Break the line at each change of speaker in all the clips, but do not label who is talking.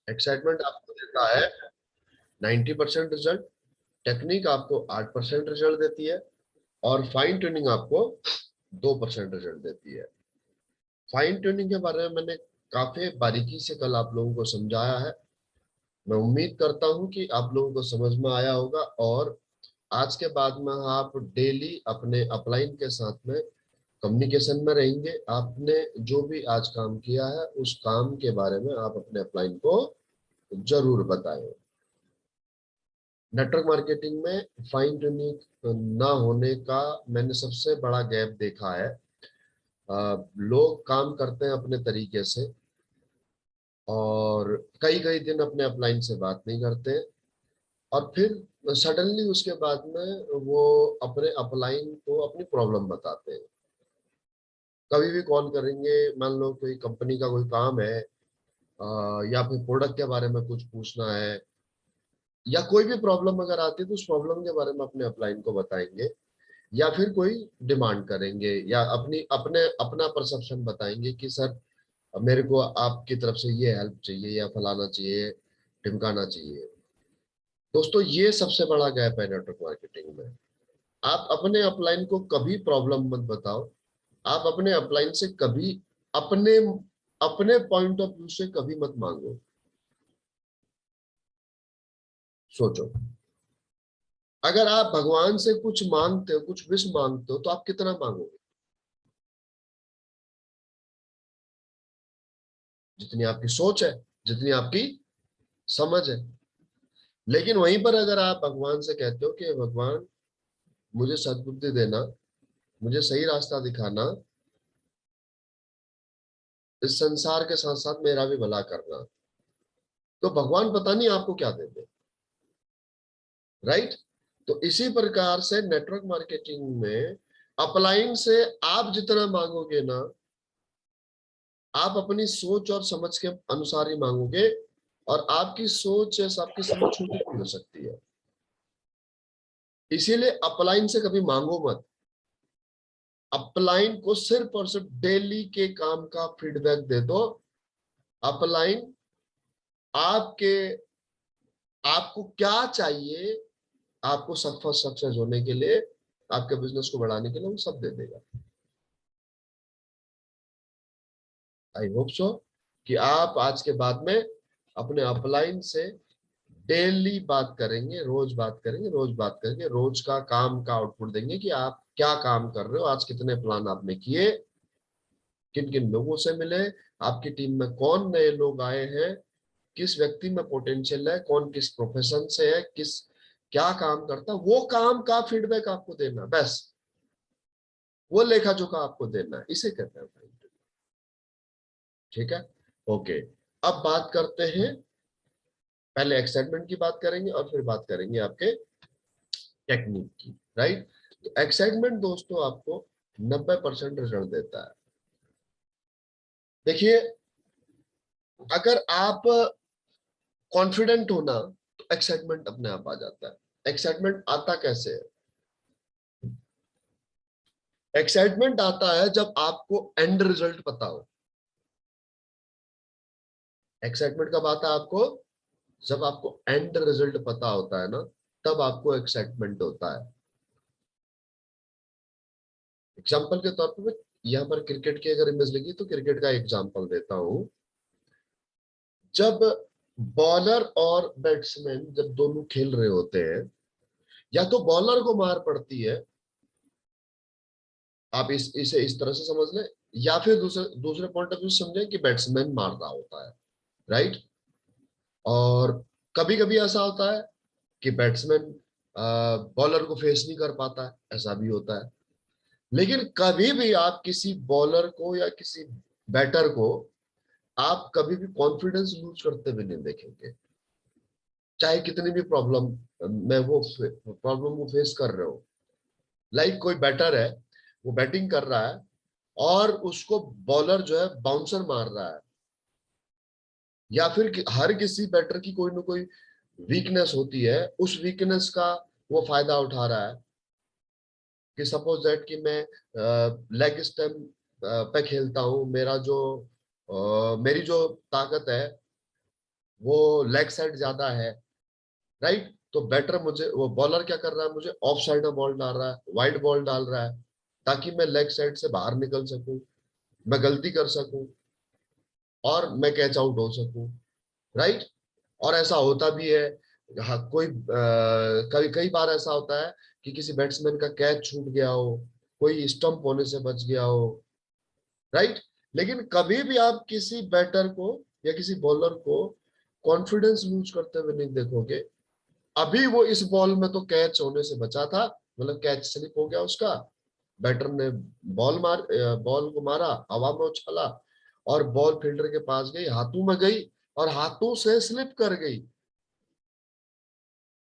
Excitement आपको देता है 90% रिजल्ट, टेक्निक आपको 8% रिजल्ट देती है, और फाइन ट्यूनिंग आपको 2% रिजल्ट देती है। फाइन ट्यूनिंग के बारे में मैंने काफी बारीकी से कल आप लोगों को समझाया है। मैं उम्मीद करता हूं कि आप लोगों को समझ में आया होगा, और आज के बाद में आप डेली अपने अपलाइन के साथ में कम्युनिकेशन में रहेंगे। आपने जो भी आज काम किया है उस काम के बारे में आप अपने अपलाइन को जरूर बताएं। नेटवर्क मार्केटिंग में फाइन ट्यूनिंग ना होने का मैंने सबसे बड़ा गैप देखा है। लोग काम करते हैं अपने तरीके से, और कई कई दिन अपने अपलाइन से बात नहीं करते, और फिर सडनली उसके बाद में वो अपने अपलाइन को अपनी प्रॉब्लम बताते हैं। कभी भी कॉल करेंगे, मान लो कोई कंपनी का कोई काम है, या फिर प्रोडक्ट के बारे में कुछ पूछना है, या कोई भी प्रॉब्लम अगर आती है तो उस प्रॉब्लम के बारे में अपने अपलाइन को बताएंगे, या फिर कोई डिमांड करेंगे, या अपनी अपने अपना परसेप्शन बताएंगे कि सर मेरे को आपकी तरफ से ये हेल्प चाहिए, या फलाना चाहिए, ढिमकाना चाहिए। दोस्तों, ये सबसे बड़ा गैप है नेटवर्क मार्केटिंग में। आप अपने अपलाइन को कभी प्रॉब्लम मत बताओ। आप अपने अपलाइन से कभी अपने अपने पॉइंट ऑफ व्यू से कभी मत मांगो। सोचो, अगर आप भगवान से कुछ मांगते हो, कुछ विश मांगते हो, तो आप कितना मांगोगे? जितनी आपकी सोच है, जितनी आपकी समझ है। लेकिन वहीं पर अगर आप भगवान से कहते हो कि भगवान मुझे सद्बुद्धि देना, मुझे सही रास्ता दिखाना, इस संसार के साथ साथ मेरा भी भला करना, तो भगवान पता नहीं आपको क्या दे दे। राइट? तो इसी प्रकार से नेटवर्क मार्केटिंग में अपलाइन से आप जितना मांगोगे ना, आप अपनी सोच और समझ के अनुसार ही मांगोगे, और आपकी सोच या आपकी समझ छोटी भी हो सकती है। इसीलिए अपलाइन से कभी मांगो मत। अपलाइन को सिर्फ और सिर्फ डेली के काम का फीडबैक दे दो। अपलाइन आपके आपको क्या चाहिए, आपको सक्सेस होने के लिए, आपके बिजनेस को बढ़ाने के लिए, वो सब दे देगा। आई होप सो कि आप आज के बाद में अपने अपलाइन से डेली बात करेंगे, रोज बात करेंगे, रोज बात करेंगे, रोज का काम का आउटपुट देंगे कि आप क्या काम कर रहे हो, आज कितने प्लान आपने किए, किन किन लोगों से मिले, आपकी टीम में कौन नए लोग आए हैं, किस व्यक्ति में पोटेंशियल है, कौन किस प्रोफेशन से है, किस क्या काम करता है, वो काम का फीडबैक आपको देना, बस वो लेखा जोखा आपको देना है। इसे कहते हैं भाई। ठीक है? ओके। अब बात करते हैं, पहले एक्साइटमेंट की बात करेंगे और फिर बात करेंगे आपके टेक्निक की। राइट? तो एक्साइटमेंट दोस्तों आपको 90% रिजल्ट देता है। देखिए, अगर आप कॉन्फिडेंट हो ना, तो एक्साइटमेंट अपने आप आ जाता है। एक्साइटमेंट आता कैसे है? एक्साइटमेंट आता है जब आपको एंड रिजल्ट पता हो। एक्साइटमेंट कब आता है आपको? जब आपको एंड रिजल्ट पता होता है ना, तब आपको एक्साइटमेंट होता है। एग्जाम्पल के तौर पर यहाँ पर क्रिकेट की अगर इमेज लगी तो क्रिकेट का एग्जाम्पल देता हूं। जब बॉलर और बैट्समैन जब दोनों खेल रहे होते हैं, या तो बॉलर को मार पड़ती है, आप इसे इस तरह से समझ लें, या फिर दूसरे दूसरे पॉइंट ऑफ व्यू समझें कि बैट्समैन मार रहा होता है। राइट? और कभी कभी ऐसा होता है कि बैट्समैन बॉलर को फेस नहीं कर पाता है, ऐसा भी होता है। लेकिन कभी भी आप किसी बॉलर को या किसी बैटर को आप कभी भी कॉन्फिडेंस लूज करते हुए नहीं देखेंगे, चाहे कितनी भी प्रॉब्लम में वो प्रॉब्लम वो फेस कर रहे हो। लाइक कोई बैटर है, वो बैटिंग कर रहा है, और उसको बॉलर जो है बाउंसर मार रहा है, या फिर हर किसी बैटर की कोई ना कोई वीकनेस होती है, उस वीकनेस का वो फायदा उठा रहा है। कि सपोज दैट कि मैं लेग स्टम्प पे खेलता हूं, मेरा जो मेरी जो ताकत है वो लेग साइड ज्यादा है, राइट। तो बैटर मुझे, वो बॉलर क्या कर रहा है, मुझे ऑफ साइड में बॉल डाल रहा है, वाइड बॉल डाल रहा है, ताकि मैं लेग साइड से बाहर निकल सकूं, मैं गलती कर सकूं और मैं कैच आउट हो सकूं, राइट। और ऐसा होता भी है। हाँ, कई कई बार ऐसा होता है कि किसी बैट्समैन का कैच छूट गया हो, कोई स्टंप होने से बच गया हो, राइट। लेकिन कभी भी आप किसी बैटर को या किसी बॉलर को कॉन्फिडेंस लूज करते हुए नहीं देखोगे। अभी वो इस बॉल में तो कैच होने से बचा था, मतलब कैच स्लिप हो गया उसका, बैटर ने बॉल को मारा, हवा में उछाला और बॉल फील्डर के पास गई, हाथों में गई और हाथों से स्लिप कर गई।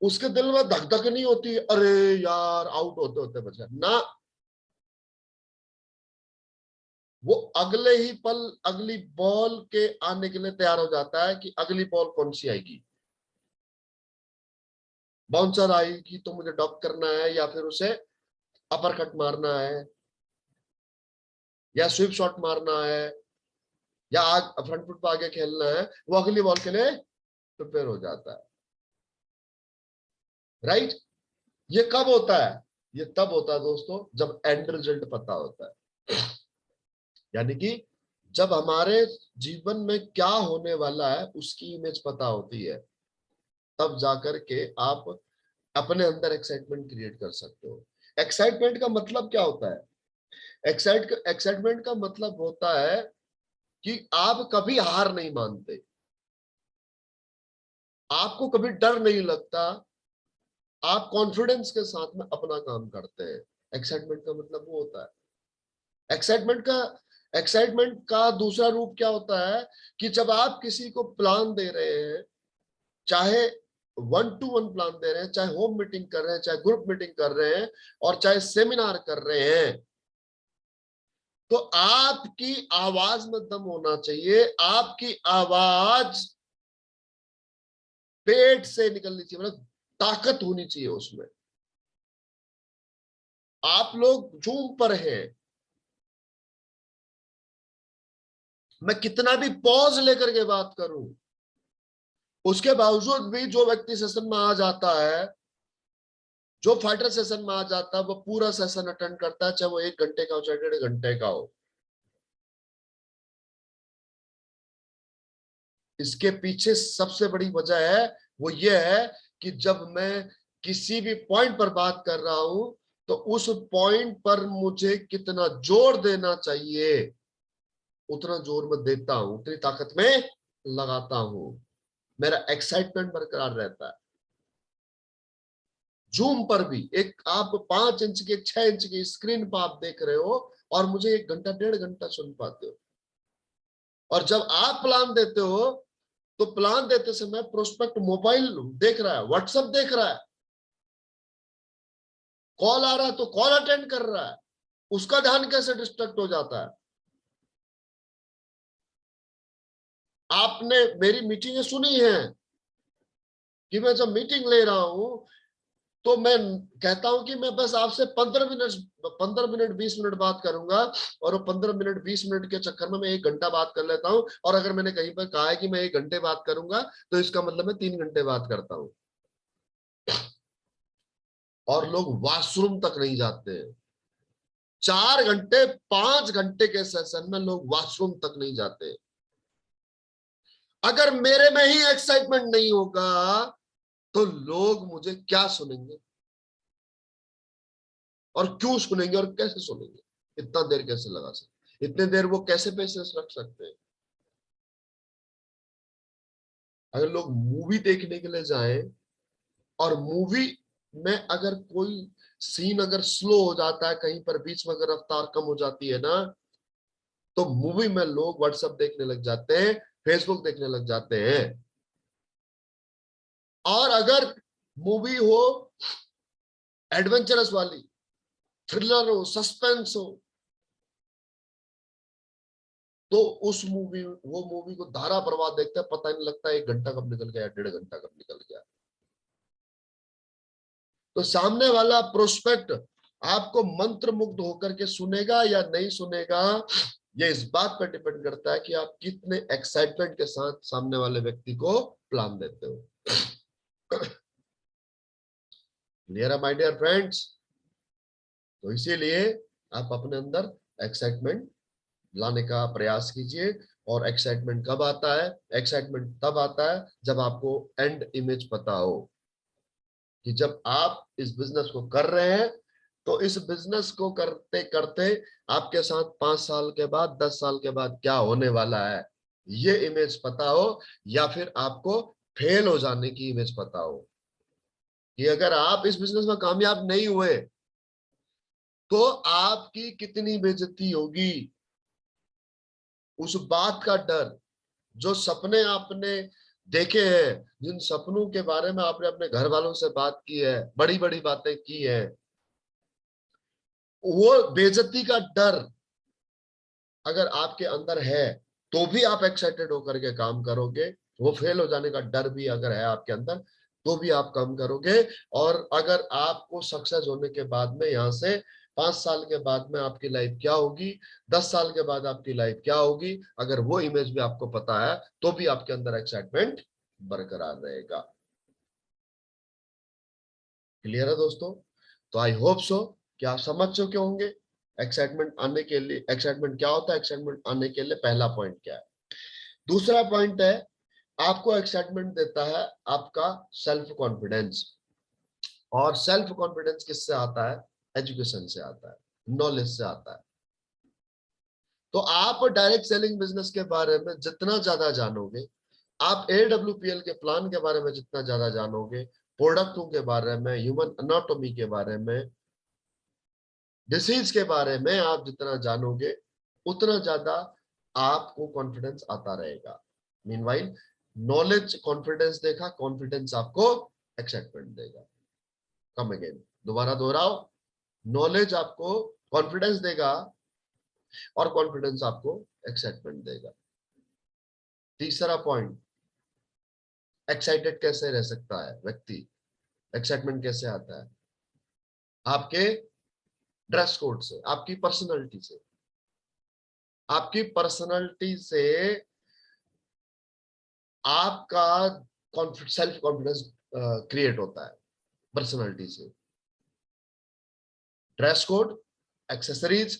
उसके दिल में धक धक नहीं होती, अरे यार आउट होते होते बचा ना। वो अगले ही पल अगली बॉल के आने के लिए तैयार हो जाता है कि अगली बॉल कौन सी आएगी। बाउंसर आएगी तो मुझे डॉप करना है, या फिर उसे अपर कट मारना है, या स्वीप शॉट मारना है, या फ्रंट फुट पर आगे खेलना है, वो अगली बॉल के लिए प्रिपेयर हो जाता है, राइट। ये कब होता है? ये तब होता है दोस्तों जब एंड रिजल्ट पता होता है। यानी कि जब हमारे जीवन में क्या होने वाला है उसकी इमेज पता होती है, तब जाकर के आप अपने अंदर एक्साइटमेंट क्रिएट कर सकते हो। एक्साइटमेंट का मतलब क्या होता है? एक्साइटमेंट का मतलब होता है कि आप कभी हार नहीं मानते, आपको कभी डर नहीं लगता, आप कॉन्फिडेंस के साथ में अपना काम करते हैं। एक्साइटमेंट का मतलब वो होता है। एक्साइटमेंट का दूसरा रूप क्या होता है कि जब आप किसी को प्लान दे रहे हैं, चाहे 1-to-1 प्लान दे रहे हैं, चाहे होम मीटिंग कर रहे हैं, चाहे ग्रुप मीटिंग कर रहे हैं, और चाहे सेमिनार कर रहे हैं, तो आपकी आवाज में दम होना चाहिए। आपकी आवाज पेट से निकलनी चाहिए, मतलब ताकत होनी चाहिए उसमें। आप लोग जूम पर हैं, मैं कितना भी पॉज लेकर के बात करूं, उसके बावजूद भी जो व्यक्ति सेशन में आ जाता है, जो फाइटर सेशन में आ जाता है, वो पूरा सेशन अटेंड करता है, चाहे वो 1 घंटे का हो चाहे 1.5 घंटे का हो। इसके पीछे सबसे बड़ी वजह है, वो ये है कि जब मैं किसी भी पॉइंट पर बात कर रहा हूं, तो उस पॉइंट पर मुझे कितना जोर देना चाहिए, उतना जोर मैं देता हूं, उतनी ताकत में लगाता हूं, मेरा एक्साइटमेंट बरकरार रहता है। जूम पर भी एक आप 5 इंच की 6 इंच की स्क्रीन पर आप देख रहे हो, और मुझे 1 घंटा 1.5 घंटा सुन पाते हो। और जब आप प्लान देते हो, तो प्लान देते समय प्रोस्पेक्ट मोबाइल देख रहा है, व्हाट्सएप देख रहा है, कॉल आ रहा है तो कॉल अटेंड कर रहा है, उसका ध्यान कैसे डिस्ट्रैक्ट हो जाता है। आपने मेरी मीटिंगें सुनी है कि मैं जब मीटिंग ले रहा हूं, तो मैं कहता हूं कि मैं बस आपसे 15 मिनट 20 मिनट बात करूंगा, और वो 15 मिनट 20 मिनट के चक्कर में मैं 1 घंटा बात कर लेता हूं। और अगर मैंने कहीं पर कहा है कि मैं 1 घंटे बात करूंगा, तो इसका मतलब मैं 3 घंटे बात करता हूं। और लोग वॉशरूम तक नहीं जाते हैं। 4 घंटे 5 घंटे के सेशन में लोग वॉशरूम तक नहीं जाते। अगर मेरे में ही एक्साइटमेंट नहीं होगा, तो लोग मुझे क्या सुनेंगे, और क्यों सुनेंगे, और कैसे सुनेंगे? इतना देर कैसे लगा सकते, इतने देर वो कैसे पेशेंस रख सकते हैं? अगर लोग मूवी देखने के लिए जाएं, और मूवी में अगर कोई सीन अगर स्लो हो जाता है, कहीं पर बीच में अगर रफ्तार कम हो जाती है ना, तो मूवी में लोग व्हाट्सएप देखने लग जाते हैं, फेसबुक देखने लग जाते हैं। और अगर मूवी हो एडवेंचरस वाली, थ्रिलर हो, सस्पेंस हो, तो उस मूवी वो मूवी को धारा प्रवाह देखते हैं, पता नहीं लगता 1 घंटा कब निकल गया, 1.5 घंटा कब निकल गया। तो सामने वाला प्रोस्पेक्ट आपको मंत्र मुग्ध होकर के सुनेगा या नहीं सुनेगा, ये इस बात पर डिपेंड करता है कि आप कितने एक्साइटमेंट के साथ सामने वाले व्यक्ति को प्लान देते हो। क्लियर है माय डियर फ्रेंड्स? तो इसीलिए आप अपने अंदर एक्साइटमेंट लाने का प्रयास कीजिए। और एक्साइटमेंट कब आता है? एक्साइटमेंट तब आता है जब आपको एंड इमेज पता हो कि जब आप इस बिजनेस को कर रहे हैं तो इस बिजनेस को करते करते आपके साथ 5 साल के बाद, 10 साल के बाद क्या होने वाला है, ये इमेज पता हो। या फिर आपको फेल हो जाने की इमेज पता हो कि अगर आप इस बिजनेस में कामयाब नहीं हुए तो आपकी कितनी बेइज्जती होगी। उस बात का डर, जो सपने आपने देखे हैं, जिन सपनों के बारे में आपने अपने घर वालों से बात की है, बड़ी बड़ी बातें की है, वो बेइज्जती का डर अगर आपके अंदर है तो भी आप एक्साइटेड होकर के काम करोगे। वो फेल हो जाने का डर भी अगर है आपके अंदर तो भी आप काम करोगे। और अगर आपको सक्सेस होने के बाद में यहाँ से 5 साल के बाद में आपकी लाइफ क्या होगी, 10 साल के बाद आपकी लाइफ क्या होगी, अगर वो इमेज भी आपको पता है तो भी आपके अंदर एक्साइटमेंट बरकरार रहेगा। क्लियर है दोस्तों? तो आई होप सो कि आप समझ चुके होंगे एक्साइटमेंट आने के लिए, एक्साइटमेंट क्या होता है, एक्साइटमेंट आने के लिए पहला पॉइंट क्या है। दूसरा पॉइंट है, आपको एक्साइटमेंट देता है आपका सेल्फ कॉन्फिडेंस। और सेल्फ कॉन्फिडेंस किससे आता है? एजुकेशन से आता है, नॉलेज से आता है। तो आप डायरेक्ट सेलिंग बिजनेस के बारे में जितना ज्यादा जानोगे, आप AWPL के प्लान के बारे में जितना ज्यादा जानोगे, प्रोडक्टों के बारे में, ह्यूमन एनाटॉमी के बारे में, डिसीज के बारे में आप जितना जानोगे उतना ज्यादा आपको कॉन्फिडेंस आता रहेगा। मीनवाइल नॉलेज कॉन्फिडेंस देगा, कॉन्फिडेंस आपको एक्साइटमेंट देगा। कम अगेन, दोबारा दोहराओ, नॉलेज आपको कॉन्फिडेंस देगा और कॉन्फिडेंस आपको एक्साइटमेंट देगा। तीसरा पॉइंट, एक्साइटेड कैसे रह सकता है व्यक्ति, एक्साइटमेंट कैसे आता है? आपके ड्रेस कोड से, आपकी पर्सनैलिटी से। आपकी पर्सनैलिटी से आपका सेल्फ कॉन्फिडेंस क्रिएट होता है, पर्सनैलिटी से। ड्रेस कोड, एक्सेसरीज,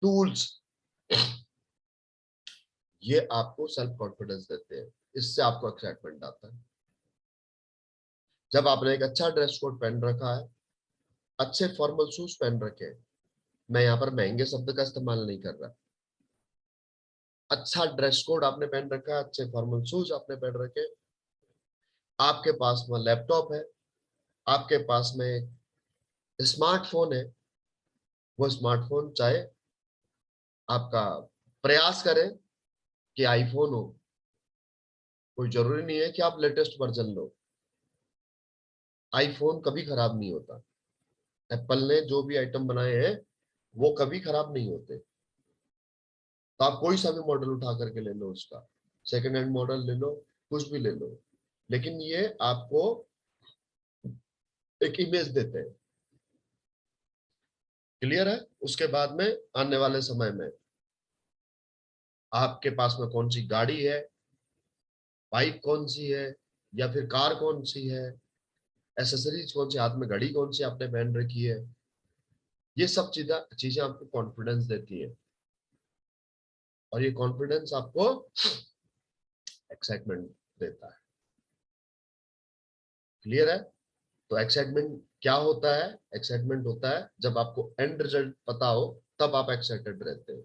टूल्स, ये आपको सेल्फ कॉन्फिडेंस देते हैं। इससे आपको एक्साइटमेंट आता है। जब आपने एक अच्छा ड्रेस कोड पहन रखा है, अच्छे फॉर्मल शूज पहन रखे हैं, मैं यहाँ पर महंगे शब्द का इस्तेमाल नहीं कर रहा, अच्छा ड्रेस कोड आपने पहन रखा है, अच्छे फॉर्मल शूज आपने पहन रखे, आपके पास में लैपटॉप है, आपके पास में स्मार्टफोन है। वो स्मार्टफोन चाहे आपका प्रयास करें कि आईफोन हो, कोई जरूरी नहीं है कि आप लेटेस्ट वर्जन लो। आईफोन कभी खराब नहीं होता। एप्पल ने जो भी आइटम बनाए हैं वो कभी खराब नहीं होते। तो आप कोई सा भी मॉडल उठा करके ले लो, उसका सेकंड हैंड मॉडल ले लो, कुछ भी ले लो, लेकिन ये आपको एक इमेज देते हैं। क्लियर है? उसके बाद में आने वाले समय में आपके पास में कौन सी गाड़ी है, बाइक कौन सी है, या फिर कार कौन सी है, एसेसरीज कौन सी, हाथ में घड़ी कौन सी आपने पहन रखी है, ये सब चीजें चीजें आपको कॉन्फिडेंस देती है। और ये कॉन्फिडेंस आपको एक्साइटमेंट देता है। क्लियर है? तो एक्साइटमेंट क्या होता है? एक्साइटमेंट होता है जब आपको एंड रिजल्ट पता हो, तब आप एक्साइटेड रहते हो।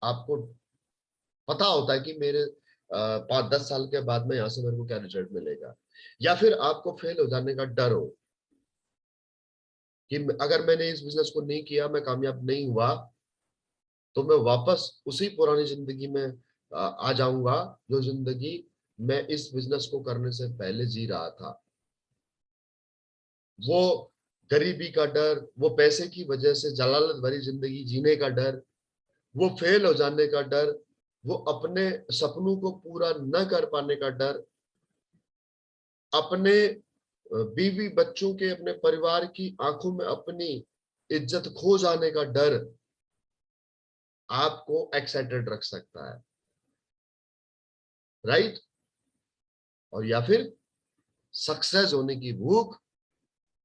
आपको पता होता है कि मेरे 5-10 साल के बाद में यहाँ से मेरे को क्या रिजल्ट मिलेगा। या फिर आपको फेल हो जाने का डर हो कि अगर मैंने इस बिजनेस को नहीं किया, मैं कामयाब नहीं हुआ, तो मैं वापस उसी पुरानी जिंदगी में आ जाऊंगा जो जिंदगी मैं इस बिजनेस को करने से पहले जी रहा था। वो गरीबी का डर, वो पैसे की वजह से जलालत भरी जिंदगी जीने का डर, वो फेल हो जाने का डर, वो अपने सपनों को पूरा न कर पाने का डर, अपने बीवी बच्चों के, अपने परिवार की आंखों में अपनी इज्जत खो जाने का डर, आपको एक्साइटेड रख सकता है, राइट। और या फिर सक्सेस होने की भूख,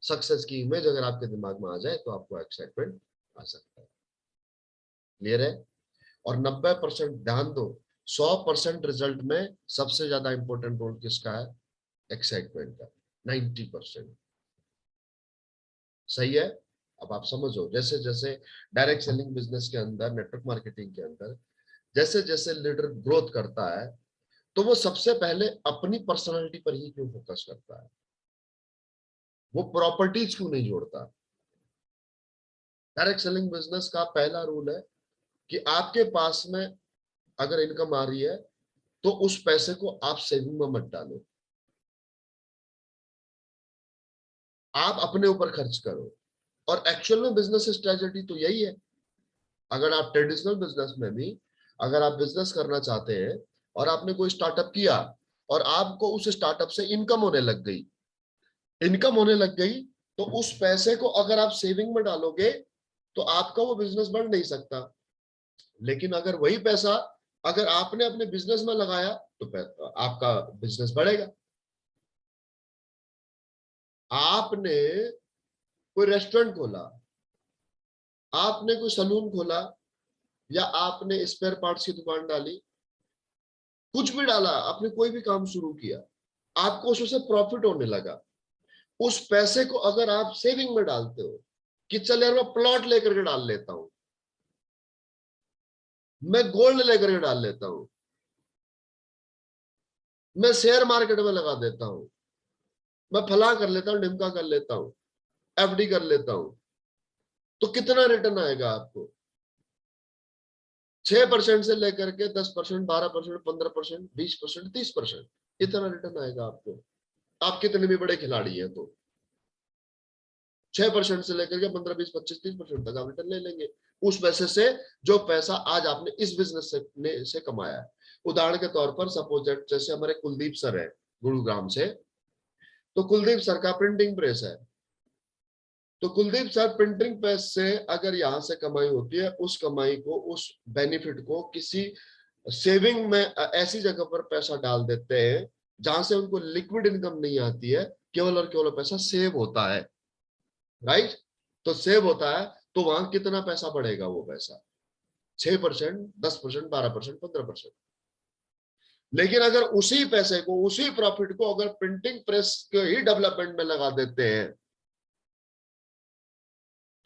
सक्सेस की इमेज अगर आपके दिमाग में आ जाए तो आपको एक्साइटमेंट आ सकता है। क्लियर है। और 90% ध्यान दो, 100% रिजल्ट में सबसे ज्यादा इंपॉर्टेंट रोल किसका है? एक्साइटमेंट का। 90%। सही है। अब आप समझो, जैसे जैसे डायरेक्ट सेलिंग बिजनेस के अंदर, नेटवर्क मार्केटिंग के अंदर जैसे जैसे लीडर ग्रोथ करता है, तो वो सबसे पहले अपनी पर्सनालिटी पर ही क्यों फोकस करता है? वो प्रॉपर्टीज क्यों नहीं जोड़ता? डायरेक्ट सेलिंग बिजनेस का पहला रूल है कि आपके पास में अगर इनकम आ रही है तो उस पैसे को आप सेविंग में मत डालो, आप अपने ऊपर खर्च करो। और एक्चुअल में बिजनेस स्ट्रेटेजी तो यही है। अगर आप ट्रेडिशनल बिजनेस में भी अगर आप बिजनेस करना चाहते हैं और आपने कोई स्टार्टअप किया और आपको उस स्टार्टअप से इनकम होने लग गई, इनकम होने लग गई, तो उस पैसे को अगर आप सेविंग में डालोगे तो आपका वो बिजनेस बढ़ नहीं सकता। लेकिन अगर वही पैसा अगर आपने अपने बिजनेस में लगाया तो आपका बिजनेस बढ़ेगा। आपने कोई रेस्टोरेंट खोला, आपने कोई सलून खोला, या आपने स्पेयर पार्ट्स की दुकान डाली, कुछ भी डाला, आपने कोई भी काम शुरू किया, आपको उसमें से प्रॉफिट होने लगा, उस पैसे को अगर आप सेविंग में डालते हो कि चल यार मैं प्लॉट लेकर के डाल लेता हूं, मैं गोल्ड लेकर के डाल लेता हूं, मैं शेयर मार्केट में लगा देता हूं, मैं फला कर लेता हूं, ढिमका कर लेता हूं, एफडी कर लेता हूं, तो कितना रिटर्न आएगा आपको? 6% से लेकर के 10%, 12%, 15%, 20%, 30%, इतना रिटर्न आएगा आपको। आप कितने भी बड़े खिलाड़ी हैं तो 6% से लेकर के 15, 20, 25, 30% तक आप रिटर्न ले लेंगे उस पैसे से, जो पैसा आज आपने इस बिजनेस से कमाया है। उदाहरण के तौर पर सपोज जैसे हमारे कुलदीप सर है गुरुग्राम से, तो कुलदीप सर का प्रिंटिंग प्रेस है, तो कुलदीप सर प्रिंटिंग प्रेस से अगर यहां से कमाई होती है, उस कमाई को, उस बेनिफिट को किसी सेविंग में ऐसी जगह पर पैसा डाल देते हैं जहां से उनको लिक्विड इनकम नहीं आती है, केवल और केवल पैसा सेव होता है, राइट। तो सेव होता है, तो वहां कितना पैसा बढ़ेगा? वो पैसा 6%, 10%, 12%, 15%। लेकिन अगर उसी पैसे को, उसी प्रॉफिट को अगर प्रिंटिंग प्रेस के ही डेवलपमेंट में लगा देते हैं,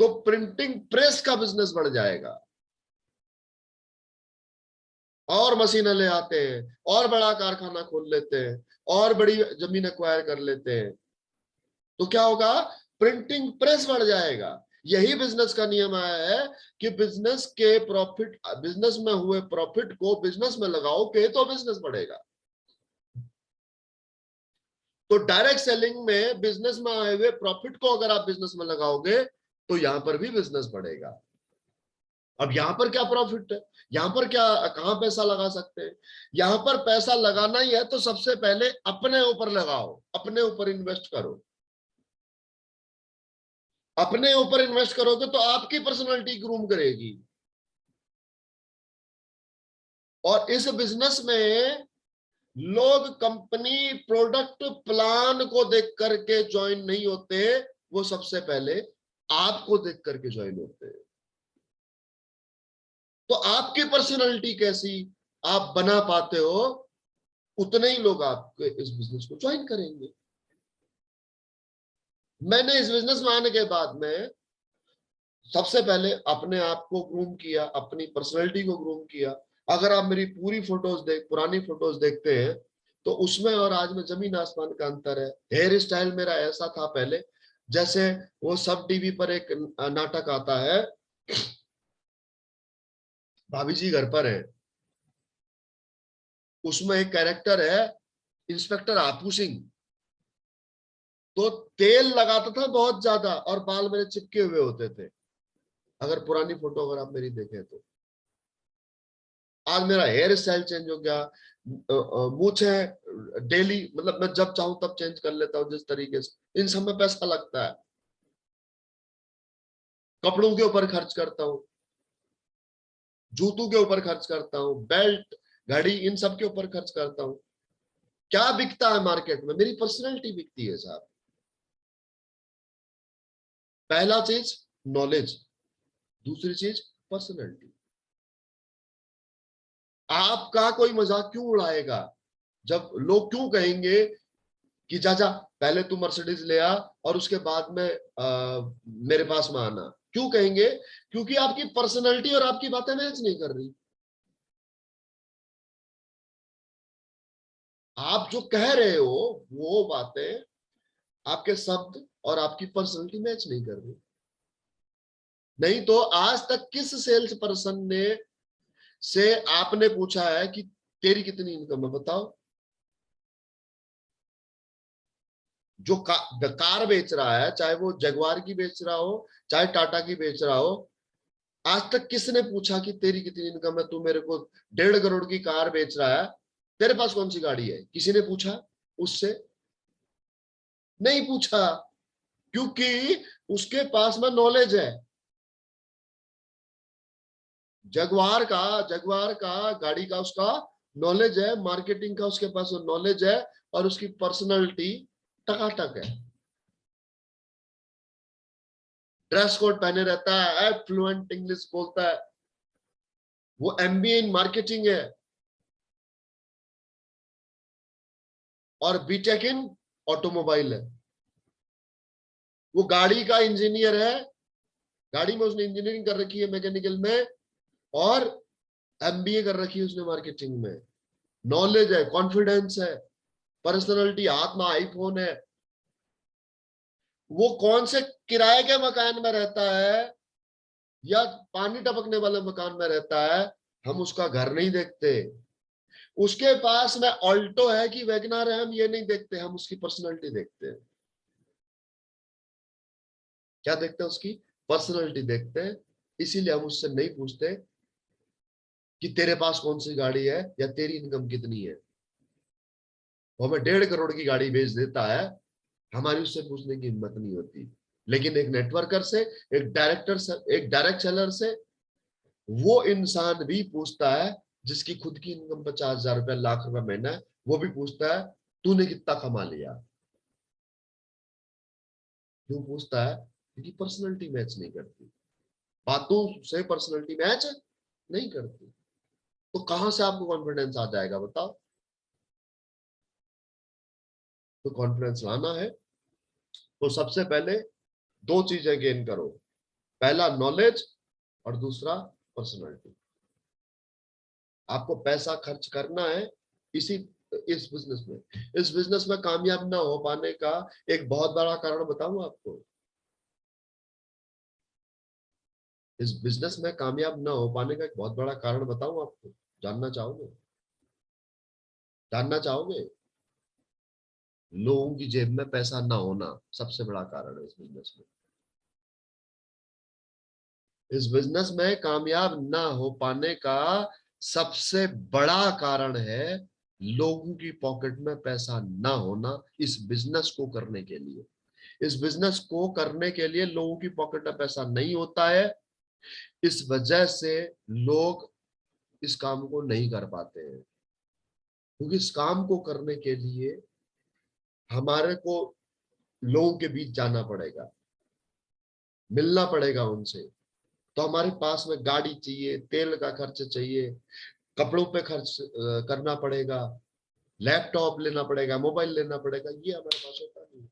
तो प्रिंटिंग प्रेस का बिजनेस बढ़ जाएगा, और मशीनें ले आते हैं, और बड़ा कारखाना खोल लेते हैं, और बड़ी जमीन एक्वायर कर लेते हैं, तो क्या होगा? प्रिंटिंग प्रेस बढ़ जाएगा। यही बिजनेस का नियम आया है कि बिजनेस के प्रॉफिट, बिजनेस में हुए प्रॉफिट को बिजनेस में लगाओगे तो बिजनेस बढ़ेगा। तो डायरेक्ट सेलिंग में बिजनेस में आए हुए प्रॉफिट को अगर आप बिजनेस में लगाओगे तो यहां पर भी बिजनेस बढ़ेगा। अब यहां पर क्या प्रॉफिट है, यहां पर क्या, कहां पैसा लगा सकते हैं? यहां पर पैसा लगाना ही है तो सबसे पहले अपने ऊपर लगाओ, अपने ऊपर इन्वेस्ट करो। अपने ऊपर इन्वेस्ट करोगे तो आपकी पर्सनालिटी ग्रूम करेगी। और इस बिजनेस में लोग कंपनी प्रोडक्ट प्लान को देख करके ज्वाइन नहीं होते, वो सबसे पहले आपको देख करके ज्वाइन होते हैं। तो आपकी पर्सनालिटी कैसी आप बना पाते हो, उतने ही लोग आपके इस बिजनेस को ज्वाइन करेंगे। मैंने इस बिजनेस में आने के बाद में सबसे पहले अपने आप को ग्रूम किया, अपनी पर्सनैलिटी को ग्रूम किया। अगर आप मेरी पूरी फोटोज पुरानी फोटोज देखते हैं तो उसमें और आज में जमीन आसमान का अंतर है। हेयर स्टाइल मेरा ऐसा था पहले, जैसे वो सब टीवी पर एक नाटक आता है, भाभी जी घर पर है, उसमें एक कैरेक्टर है इंस्पेक्टर आपू सिंह, तो तेल लगाता था बहुत ज्यादा और बाल मेरे चिपके हुए होते थे। अगर पुरानी फोटो अगर आप मेरी देखें तो आज मेरा हेयर स्टाइल चेंज हो गया, मूछे डेली, मतलब मैं जब चाहूं तब चेंज कर लेता हूं जिस तरीके से। इन सब में पैसा लगता है, कपड़ों के ऊपर खर्च करता हूं, जूतों के ऊपर खर्च करता हूँ, बेल्ट, घड़ी, इन सब के ऊपर खर्च करता हूँ। क्या बिकता है मार्केट में? मेरी पर्सनैलिटी बिकती है साहब। पहला चीज नॉलेज, दूसरी चीज पर्सनैलिटी। आपका कोई मजाक क्यों उड़ाएगा? जब लोग क्यों कहेंगे कि चाचा पहले तू मर्सिडीज ले आ और उसके बाद में मेरे पास में आना, क्यों कहेंगे? क्योंकि आपकी पर्सनैलिटी और आपकी बातें मैच नहीं कर रही। आप जो कह रहे हो वो बातें, आपके शब्द और आपकी पर्सनैलिटी मैच नहीं कर रही। नहीं तो आज तक किस सेल्स पर्सन ने से आपने पूछा है कि तेरी कितनी इनकम है, बताओ? जो कार बेच रहा है, चाहे वो जगुआर की बेच रहा हो, चाहे टाटा की बेच रहा हो, आज तक किसने पूछा कि तेरी कितनी इनकम है? तू मेरे को 1.5 करोड़ की कार बेच रहा है, तेरे पास कौन सी गाड़ी है? किसी ने पूछा उससे? नहीं पूछा, क्योंकि उसके पास में नॉलेज है। जगवार का गाड़ी का उसका नॉलेज है, मार्केटिंग का उसके पास नॉलेज है, और उसकी पर्सनालिटी टकाटक है। ड्रेस कोड पहने रहता है, फ्लुएंट इंग्लिश बोलता है, वो एमबीए इन मार्केटिंग है और बीटेक इन ऑटोमोबाइल है। वो गाड़ी का इंजीनियर है, गाड़ी में उसने इंजीनियरिंग कर रखी है मैकेनिकल में, और एमबीए कर रखी है उसने मार्केटिंग में। नॉलेज है, कॉन्फिडेंस है, पर्सनालिटी, हाथ में आईफोन है। वो कौन से किराए के मकान में रहता है या पानी टपकने वाले मकान में रहता है, हम उसका घर नहीं देखते। उसके पास में ऑल्टो है कि वैगनार है, हम ये नहीं देखते, हम उसकी पर्सनालिटी देखते हैं। क्या देखते हैं? उसकी पर्सनालिटी देखते हैं। इसीलिए हम उससे नहीं पूछते कि तेरे पास कौन सी गाड़ी है या तेरी इनकम कितनी है। वो हमें 1.5 करोड़ की गाड़ी बेच देता है, हमारी उससे पूछने की हिम्मत नहीं होती। लेकिन एक नेटवर्कर से, एक डायरेक्ट सेलर से, वो इंसान भी पूछता है जिसकी खुद की इनकम 50,000 रुपया, लाख रुपया महीना है, वो भी पूछता है तूने कितना कमा लिया। क्यों पूछता है? क्योंकि पर्सनैलिटी मैच नहीं करती, बातों से पर्सनैलिटी मैच नहीं करती। तो कहां से आपको कॉन्फिडेंस आ जाएगा, बताओ? तो कॉन्फिडेंस लाना है तो सबसे पहले दो चीजें गेन करो। पहला नॉलेज, और दूसरा पर्सनैलिटी। आपको पैसा खर्च करना है इसी इस बिजनेस में। इस बिजनेस में कामयाब ना हो पाने का एक बहुत बड़ा कारण बताऊं आपको। इस बिजनेस में कामयाब ना हो पाने का एक बहुत बड़ा कारण बताऊं आपको? जानना चाहोगे? जानना चाहोगे? लोगों की जेब में पैसा ना होना सबसे बड़ा कारण है इस बिजनेस में। इस बिजनेस में कामयाब ना हो पाने का सबसे बड़ा कारण है लोगों की पॉकेट में पैसा ना होना। इस बिजनेस को करने के लिए, इस बिजनेस को करने के लिए लोगों की पॉकेट में पैसा नहीं होता है। इस वजह से लोग इस काम को नहीं कर पाते हैं, क्योंकि इस काम को करने के लिए हमारे को लोगों के बीच जाना पड़ेगा, मिलना पड़ेगा उनसे। तो हमारे पास में गाड़ी चाहिए, तेल का खर्च चाहिए, कपड़ों पे खर्च करना पड़ेगा, लैपटॉप लेना पड़ेगा, मोबाइल लेना पड़ेगा, ये हमारे पास होता नहीं।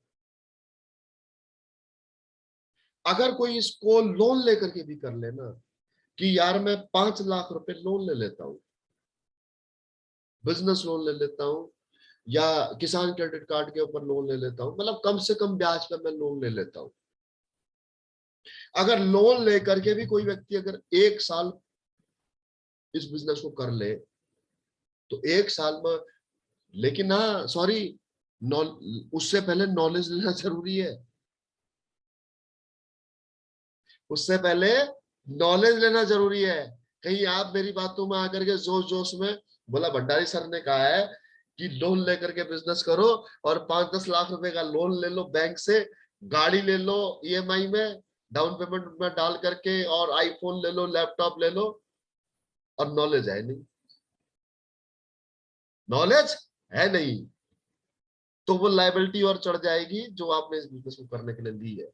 अगर कोई इसको लोन लेकर के भी कर लेना कि यार मैं 5 लाख रुपए लोन ले लेता हूँ, बिजनेस लोन ले लेता हूँ, या किसान क्रेडिट कार्ड के ऊपर लोन ले लेता हूँ, मतलब कम से कम ब्याज पर मैं लोन ले लेता हूँ। अगर लोन लेकर के भी कोई व्यक्ति अगर 1 साल इस बिजनेस को कर ले तो 1 साल में, लेकिन हाँ सॉरी, उससे पहले नॉलेज लेना जरूरी है। उससे पहले नॉलेज लेना जरूरी है। कहीं आप मेरी बातों में आकर के जोश जोश में, बोला भंडारी सर ने कहा है कि लोन लेकर के बिजनेस करो और 5-10 लाख रुपए का लोन ले लो बैंक से, गाड़ी ले लो ईएमआई में, डाउन पेमेंट में डाल करके, और आईफोन ले लो, लैपटॉप ले लो, और नॉलेज है नहीं, नॉलेज है नहीं, तो वो लायबिलिटी और चढ़ जाएगी जो आपने इस बिजनेस को करने के लिए ली है,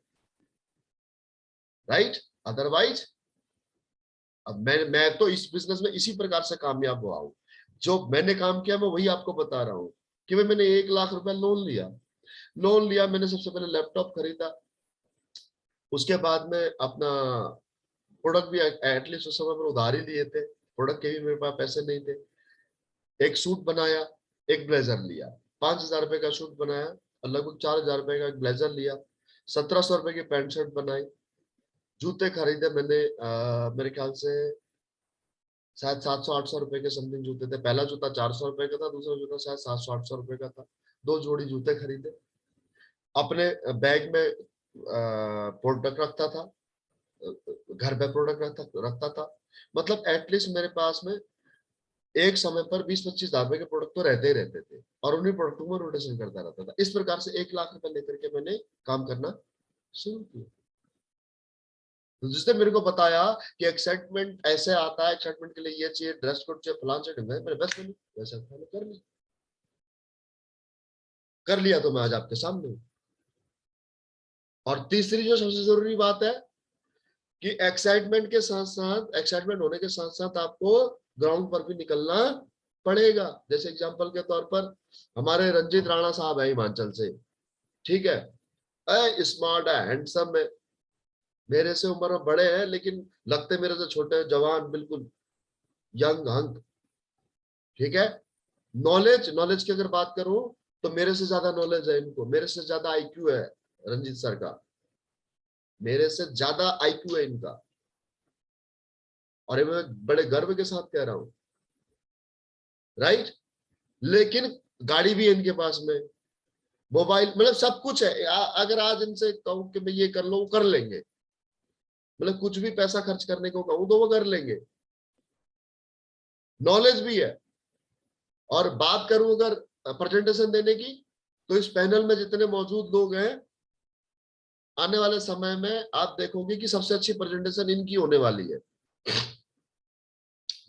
राइट। अदरवाइज अब मैं तो इस बिजनेस में इसी प्रकार से कामयाब हुआ हूं, जो मैंने काम किया मैं वही आपको बता रहा हूं कि भाई मैंने 1 लाख रुपया लोन लिया, लोन लिया मैंने, सबसे पहले लैपटॉप खरीदा, उसके बाद में अपना प्रोडक्ट भी एटलीस्ट उस समय पर उधार ही लिए थे, प्रोडक्ट के भी मेरे पास पैसे नहीं थे, एक सूट बनाया, एक ब्लेजर लिया, 5,000 रुपए का सूट बनाया और लगभग 4,000 रुपए का एक ब्लेजर लिया, 1,700 रुपए की पैंट शर्ट बनाई, जूते खरीदे मैंने, मेरे ख्याल से शायद 700-800 रुपए के समथिंग जूते थे, पहला जूता 400 रुपए का था, दूसरा जूता शायद 700-800 रुपए का था, 2 जोड़ी जूते खरीदे, अपने बैग में प्रोडक्ट रखता था, घर पे प्रोडक्ट रखता था, मतलब एटलीस्ट मेरे पास में एक समय पर 20-25 हजार रुपए के प्रोडक्ट तो रहते ही रहते थे, और उन्हीं प्रोडक्टों में रोटेशन करता रहता था। इस प्रकार से 1 लाख रुपए लेकर के मैंने काम करना शुरू किया। तो जिसने मेरे को बताया कि एक्साइटमेंट ऐसे आता है, एक्साइटमेंट के लिए ये चाहिए, ड्रेस कोड चाहिए, फलान चाहिए, मैंने बस मैंने वैसा मैंने कर लिया, तो मैं आज आपके सामने हूँ। और तीसरी जो सबसे जरूरी बात है कि एक्साइटमेंट के साथ साथ, एक्साइटमेंट होने के साथ साथ आपको ग्राउंड पर भी निकलना पड़ेगा। जैसे एग्जांपल के तौर पर हमारे रंजीत राणा साहब है हिमाचल से, ठीक है, स्मार्ट है, हैंडसम है, मेरे से उम्र में बड़े हैं लेकिन लगते मेरे से छोटे, जवान, बिल्कुल यंग हंग, ठीक है। नॉलेज, नॉलेज की अगर बात करूं तो मेरे से ज्यादा नॉलेज है इनको, मेरे से ज्यादा आईक्यू है रंजीत सर का, मेरे से ज्यादा आईक्यू है इनका, और ये मैं बड़े गर्व के साथ कह रहा हूं, राइट। लेकिन गाड़ी भी है इनके पास में, मोबाइल, मतलब सब कुछ है। अगर आज इनसे कहूं कि मैं ये कर लो, वो कर लेंगे, मतलब कुछ भी पैसा खर्च करने को कहूं तो वो कर लेंगे, नॉलेज भी है। और बात करूं अगर प्रेजेंटेशन देने की, तो इस पैनल में जितने मौजूद लोग हैं, आने वाले समय में आप देखोगे कि सबसे अच्छी प्रेजेंटेशन इनकी होने वाली है।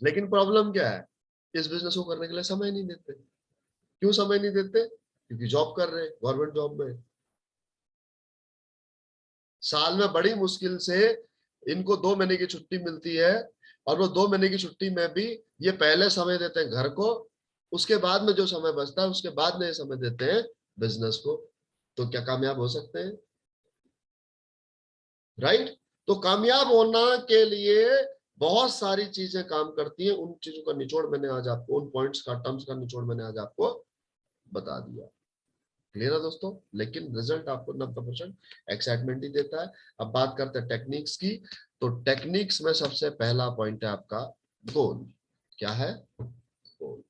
लेकिन प्रॉब्लम क्या है, इस बिजनेस को करने के लिए समय नहीं देते। क्यों समय नहीं देते? क्योंकि जॉब कर रहे हैं, गवर्नमेंट जॉब में, साल में बड़ी मुश्किल से इनको 2 महीने की छुट्टी मिलती है, और वो 2 महीने की छुट्टी में भी ये पहले समय देते हैं घर को, उसके बाद में जो समय बचता है उसके बाद में ये समय देते हैं बिजनेस को। तो क्या कामयाब हो सकते हैं? राइट। तो कामयाब होना के लिए बहुत सारी चीजें काम करती हैं, उन चीजों का निचोड़ मैंने आज आपको, उन पॉइंट्स का, टर्म्स का निचोड़ मैंने आज आपको बता दिया। क्लियर है दोस्तों? लेकिन रिजल्ट आपको 90% एक्साइटमेंट ही देता है। अब बात करते हैं टेक्निक्स की। तो टेक्निक्स में सबसे पहला पॉइंट है आपका गोल। क्या है? गोल।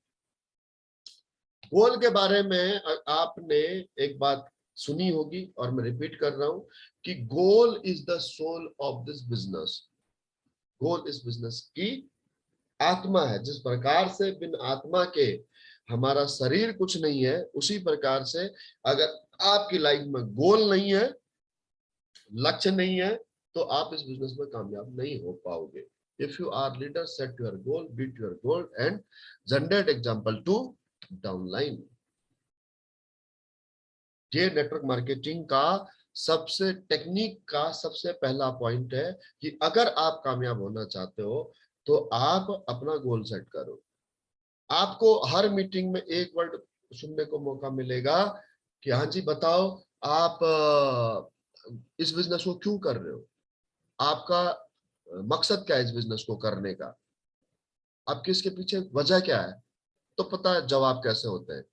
गोल के बारे में आपने एक बात सुनी होगी और मैं रिपीट कर रहा हूं कि goal is the soul of this business. Goal इस बिजनेस की आत्मा है। जिस प्रकार से बिन आत्मा के हमारा शरीर कुछ नहीं है, उसी प्रकार से अगर आपकी लाइफ में गोल नहीं है, लक्ष्य नहीं है, तो आप इस बिजनेस में कामयाब नहीं हो पाओगे। If you are leader, set your goal, beat your goal and generate example to downline. ये नेटवर्क मार्केटिंग का सबसे, टेक्निक का सबसे पहला पॉइंट है कि अगर आप कामयाब होना चाहते हो तो आप अपना गोल सेट करो। आपको हर मीटिंग में एक वर्ड सुनने को मौका मिलेगा कि हाँ जी बताओ, आप इस बिजनेस को क्यों कर रहे हो, आपका मकसद क्या है इस बिजनेस को करने का, आपकी इसके पीछे वजह क्या है। तो पता है जवाब कैसे होते हैं?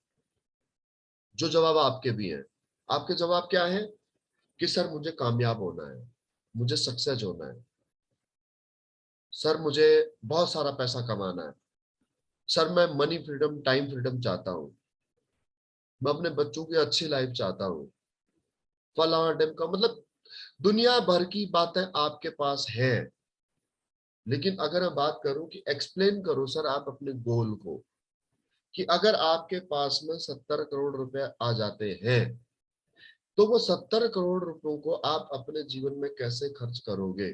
जो जवाब आपके भी हैं। आपके जवाब क्या है? कि सर मुझे कामयाब होना है, मुझे सक्सेस होना है, सर मुझे बहुत सारा पैसा कमाना है, सर मैं मनी फ्रीडम, टाइम फ्रीडम चाहता हूँ, मैं अपने बच्चों की अच्छी लाइफ चाहता हूँ, फलाना डेम का, मतलब दुनिया भर की बातें आपके पास है। लेकिन अगर मैं बात करूं कि एक्सप्लेन करो सर आप अपने गोल को, कि अगर आपके पास में 70 करोड़ रुपए आ जाते हैं, तो वो 70 करोड़ रुपयों को आप अपने जीवन में कैसे खर्च करोगे?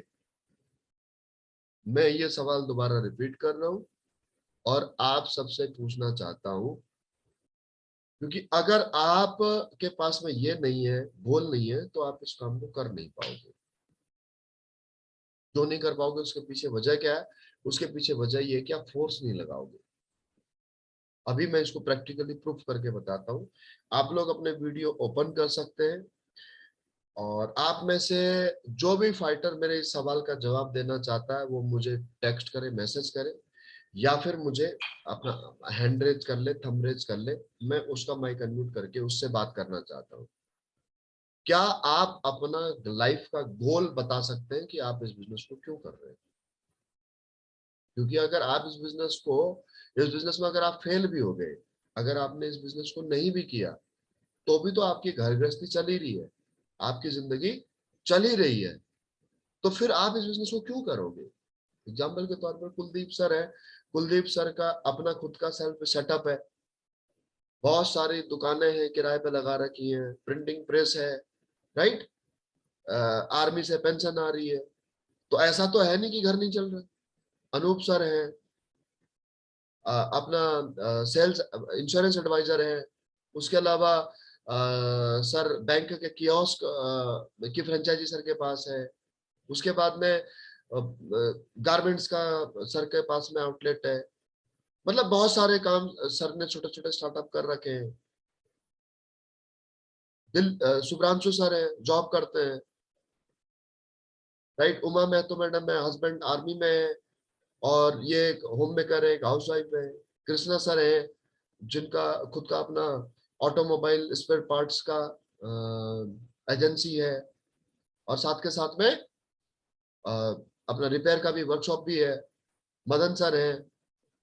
मैं ये सवाल दोबारा रिपीट कर रहा हूं और आप सबसे पूछना चाहता हूं, क्योंकि अगर आप के पास में ये नहीं है, गोल नहीं है, तो आप इस काम को कर नहीं पाओगे। जो नहीं कर पाओगे उसके पीछे वजह क्या है? उसके पीछे वजह ये है कि आप फोर्स नहीं लगाओगे। अभी मैं इसको प्रैक्टिकली प्रूफ करके बताता हूँ। आप लोग अपने वीडियो ओपन कर सकते हैं और आप में से जो भी फाइटर मेरे इस सवाल का जवाब देना चाहता है वो मुझे टेक्स्ट करे, मैसेज करे, या फिर मुझे अपना हैंड रेज कर ले, थंब रेज कर ले। मैं उसका माइक अनम्यूट करके उससे बात करना चाहता हूँ। क्या आप अपना लाइफ का गोल बता सकते हैं कि आप इस बिजनेस को क्यों कर रहे हैं? क्योंकि अगर आप इस बिजनेस में अगर आप फेल भी हो गए, अगर आपने इस बिजनेस को नहीं भी किया, तो भी तो आपकी घर गृहस्थी चल ही रही है, आपकी जिंदगी चल ही रही है। तो फिर आप इस बिजनेस को क्यों करोगे? एग्जाम्पल के तौर पर कुलदीप सर है। कुलदीप सर का अपना खुद का सेल्फ सेटअप है, बहुत सारी दुकानें हैं किराए पे लगा रखी हैं, प्रिंटिंग प्रेस है, राइट। आर्मी से पेंशन आ रही है। तो ऐसा तो है नहीं कि घर नहीं चल रहा। अनूप सर है, अपना सेल्स इंश्योरेंस एडवाइजर है। उसके अलावा सर बैंक के कियोस्क की फ्रेंचाइजी सर के पास है। उसके बाद में गारमेंट्स का सर के पास में आउटलेट है। मतलब बहुत सारे काम सर ने छोटे छोटे स्टार्टअप कर रखे हैं। शुभ्रांशु सर है, जॉब करते हैं, राइट। उमा महतो मैडम है, हस्बैंड आर्मी में है और ये एक होम मेकर है, एक हाउस वाइफ है। कृष्णा सर है, जिनका खुद का अपना ऑटोमोबाइल स्पेयर पार्ट्स का एजेंसी है, और साथ के साथ में अ, अपना रिपेयर का भी वर्कशॉप भी है। मदन सर है,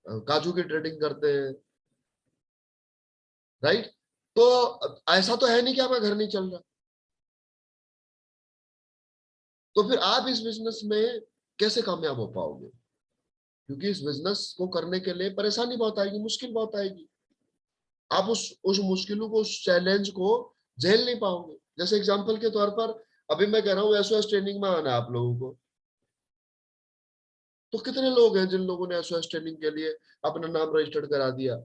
काजू की ट्रेडिंग करते हैं, राइट। तो ऐसा तो है नहीं कि आपका घर नहीं चल रहा। तो फिर आप इस बिजनेस में कैसे कामयाब हो पाओगे? क्योंकि इस बिजनेस को करने के लिए परेशानी बहुत आएगी, मुश्किल बहुत आएगी। आप उस मुश्किलों को, उस चैलेंज को झेल नहीं पाओगे। जैसे एग्जांपल के तौर पर अभी मैं कह रहा हूँ एसओएस ट्रेनिंग में आना है आप लोगों को। तो कितने लोग हैं जिन लोगों ने एसओएस ट्रेनिंग के लिए अपना नाम रजिस्टर्ड करा दिया?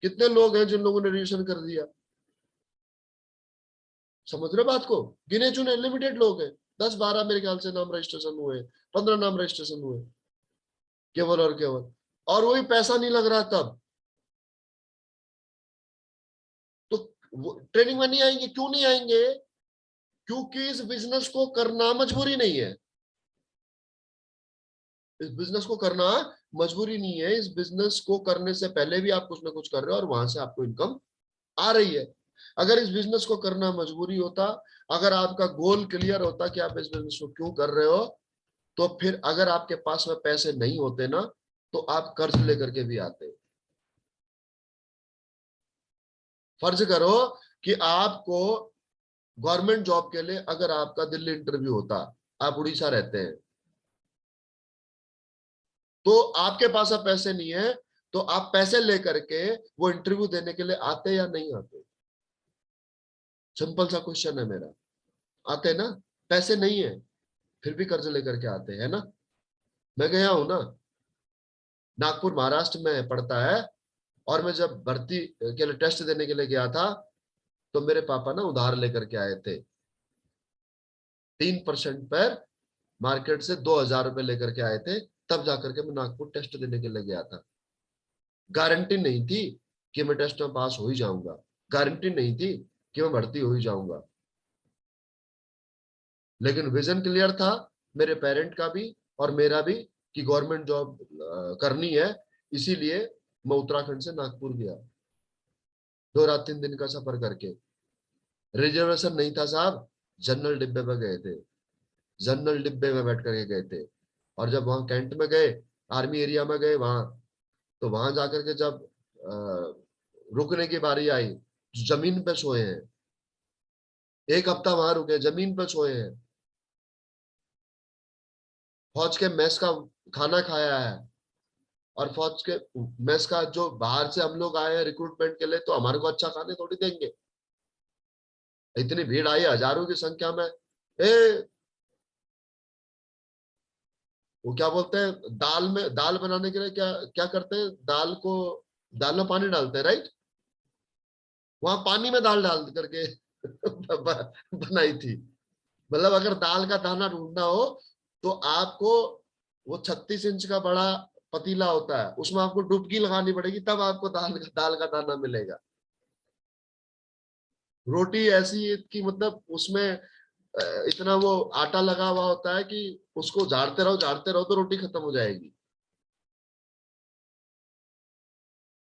कितने लोग हैं जिन लोगों ने रजिस्ट्रेशन कर दिया? समझ रहे बात को? गिने चुने लिमिटेड लोग हैं। 10-12 मेरे ख्याल से नाम रजिस्ट्रेशन हुए, 15 नाम रजिस्ट्रेशन हुए, केवल और केवल। और वही पैसा नहीं लग रहा तब। तो ट्रेनिंग में नहीं आएंगे, क्यों नहीं आएंगे? क्योंकि इस बिजनेस को करना मजबूरी नहीं है। इस बिजनेस को करना मजबूरी नहीं है। इस बिजनेस को करने से पहले भी आप कुछ ना कुछ कर रहे हो और वहां से आपको इनकम आ रही है। अगर इस बिजनेस को करना मजबूरी होता, अगर आपका गोल क्लियर होता कि आप इस बिजनेस को क्यों कर रहे हो, तो फिर अगर आपके पास में पैसे नहीं होते ना, तो आप कर्ज लेकर के भी आते। फर्ज करो कि आपको गवर्नमेंट जॉब के लिए अगर आपका दिल्ली इंटरव्यू होता, आप उड़ीसा रहते हैं, तो आपके पास अब पैसे नहीं है, तो आप पैसे लेकर के वो इंटरव्यू देने के लिए आते या नहीं आते? सिंपल सा क्वेश्चन है मेरा। आते ना? पैसे नहीं है, फिर भी कर्ज लेकर के आते हैं ना। मैं गया हूं ना, नागपुर महाराष्ट्र में पड़ता है। और मैं जब भर्ती के लिए टेस्ट देने के लिए गया था, तो मेरे पापा ना उधार लेकर के आए थे। 3% पर मार्केट से 2,000 रुपए लेकर के आए थे। तब जाकर के मैं नागपुर टेस्ट देने के लिए गया था। गारंटी नहीं थी कि मैं टेस्ट में पास हो ही जाऊंगा, गारंटी नहीं थी कि मैं भर्ती हो ही जाऊंगा, लेकिन विजन क्लियर था मेरे पेरेंट का भी और मेरा भी कि गवर्नमेंट जॉब करनी है। इसीलिए मैं उत्तराखंड से नागपुर गया, 2 रात 3 दिन का सफर करके। रिजर्वेशन नहीं था साहब, जनरल डिब्बे में गए थे, जनरल डिब्बे में बैठ करके गए थे। और जब वहां कैंट में गए, आर्मी एरिया में गए वहां, तो वहां जाकर के जब रुकने की बारी आई, जमीन पे सोए हैं। 1 हफ्ता वहां रुके, जमीन पे सोए हैं। फौज के मेस का खाना खाया है। और फौज के मेस का जो बाहर से हम लोग आए हैं रिक्रूटमेंट के लिए, तो हमारे को अच्छा खाने थोड़ी देंगे। इतनी भीड़ आई हजारों की संख्या में। ए वो क्या बोलते हैं, दाल में, दाल बनाने के लिए क्या क्या करते हैं, दाल में पानी डालते हैं, राइट? वहां पानी में दाल डाल करके बनाई थी। मतलब अगर दाल का दाना ढूंढना हो तो आपको, वो 36 इंच का बड़ा पतीला होता है, उसमें आपको डुबकी लगानी पड़ेगी, तब आपको दाल का दाना मिलेगा। रोटी ऐसी है कि मतलब उसमें इतना वो आटा लगा हुआ होता है कि उसको झाड़ते रहो तो रोटी खत्म हो जाएगी।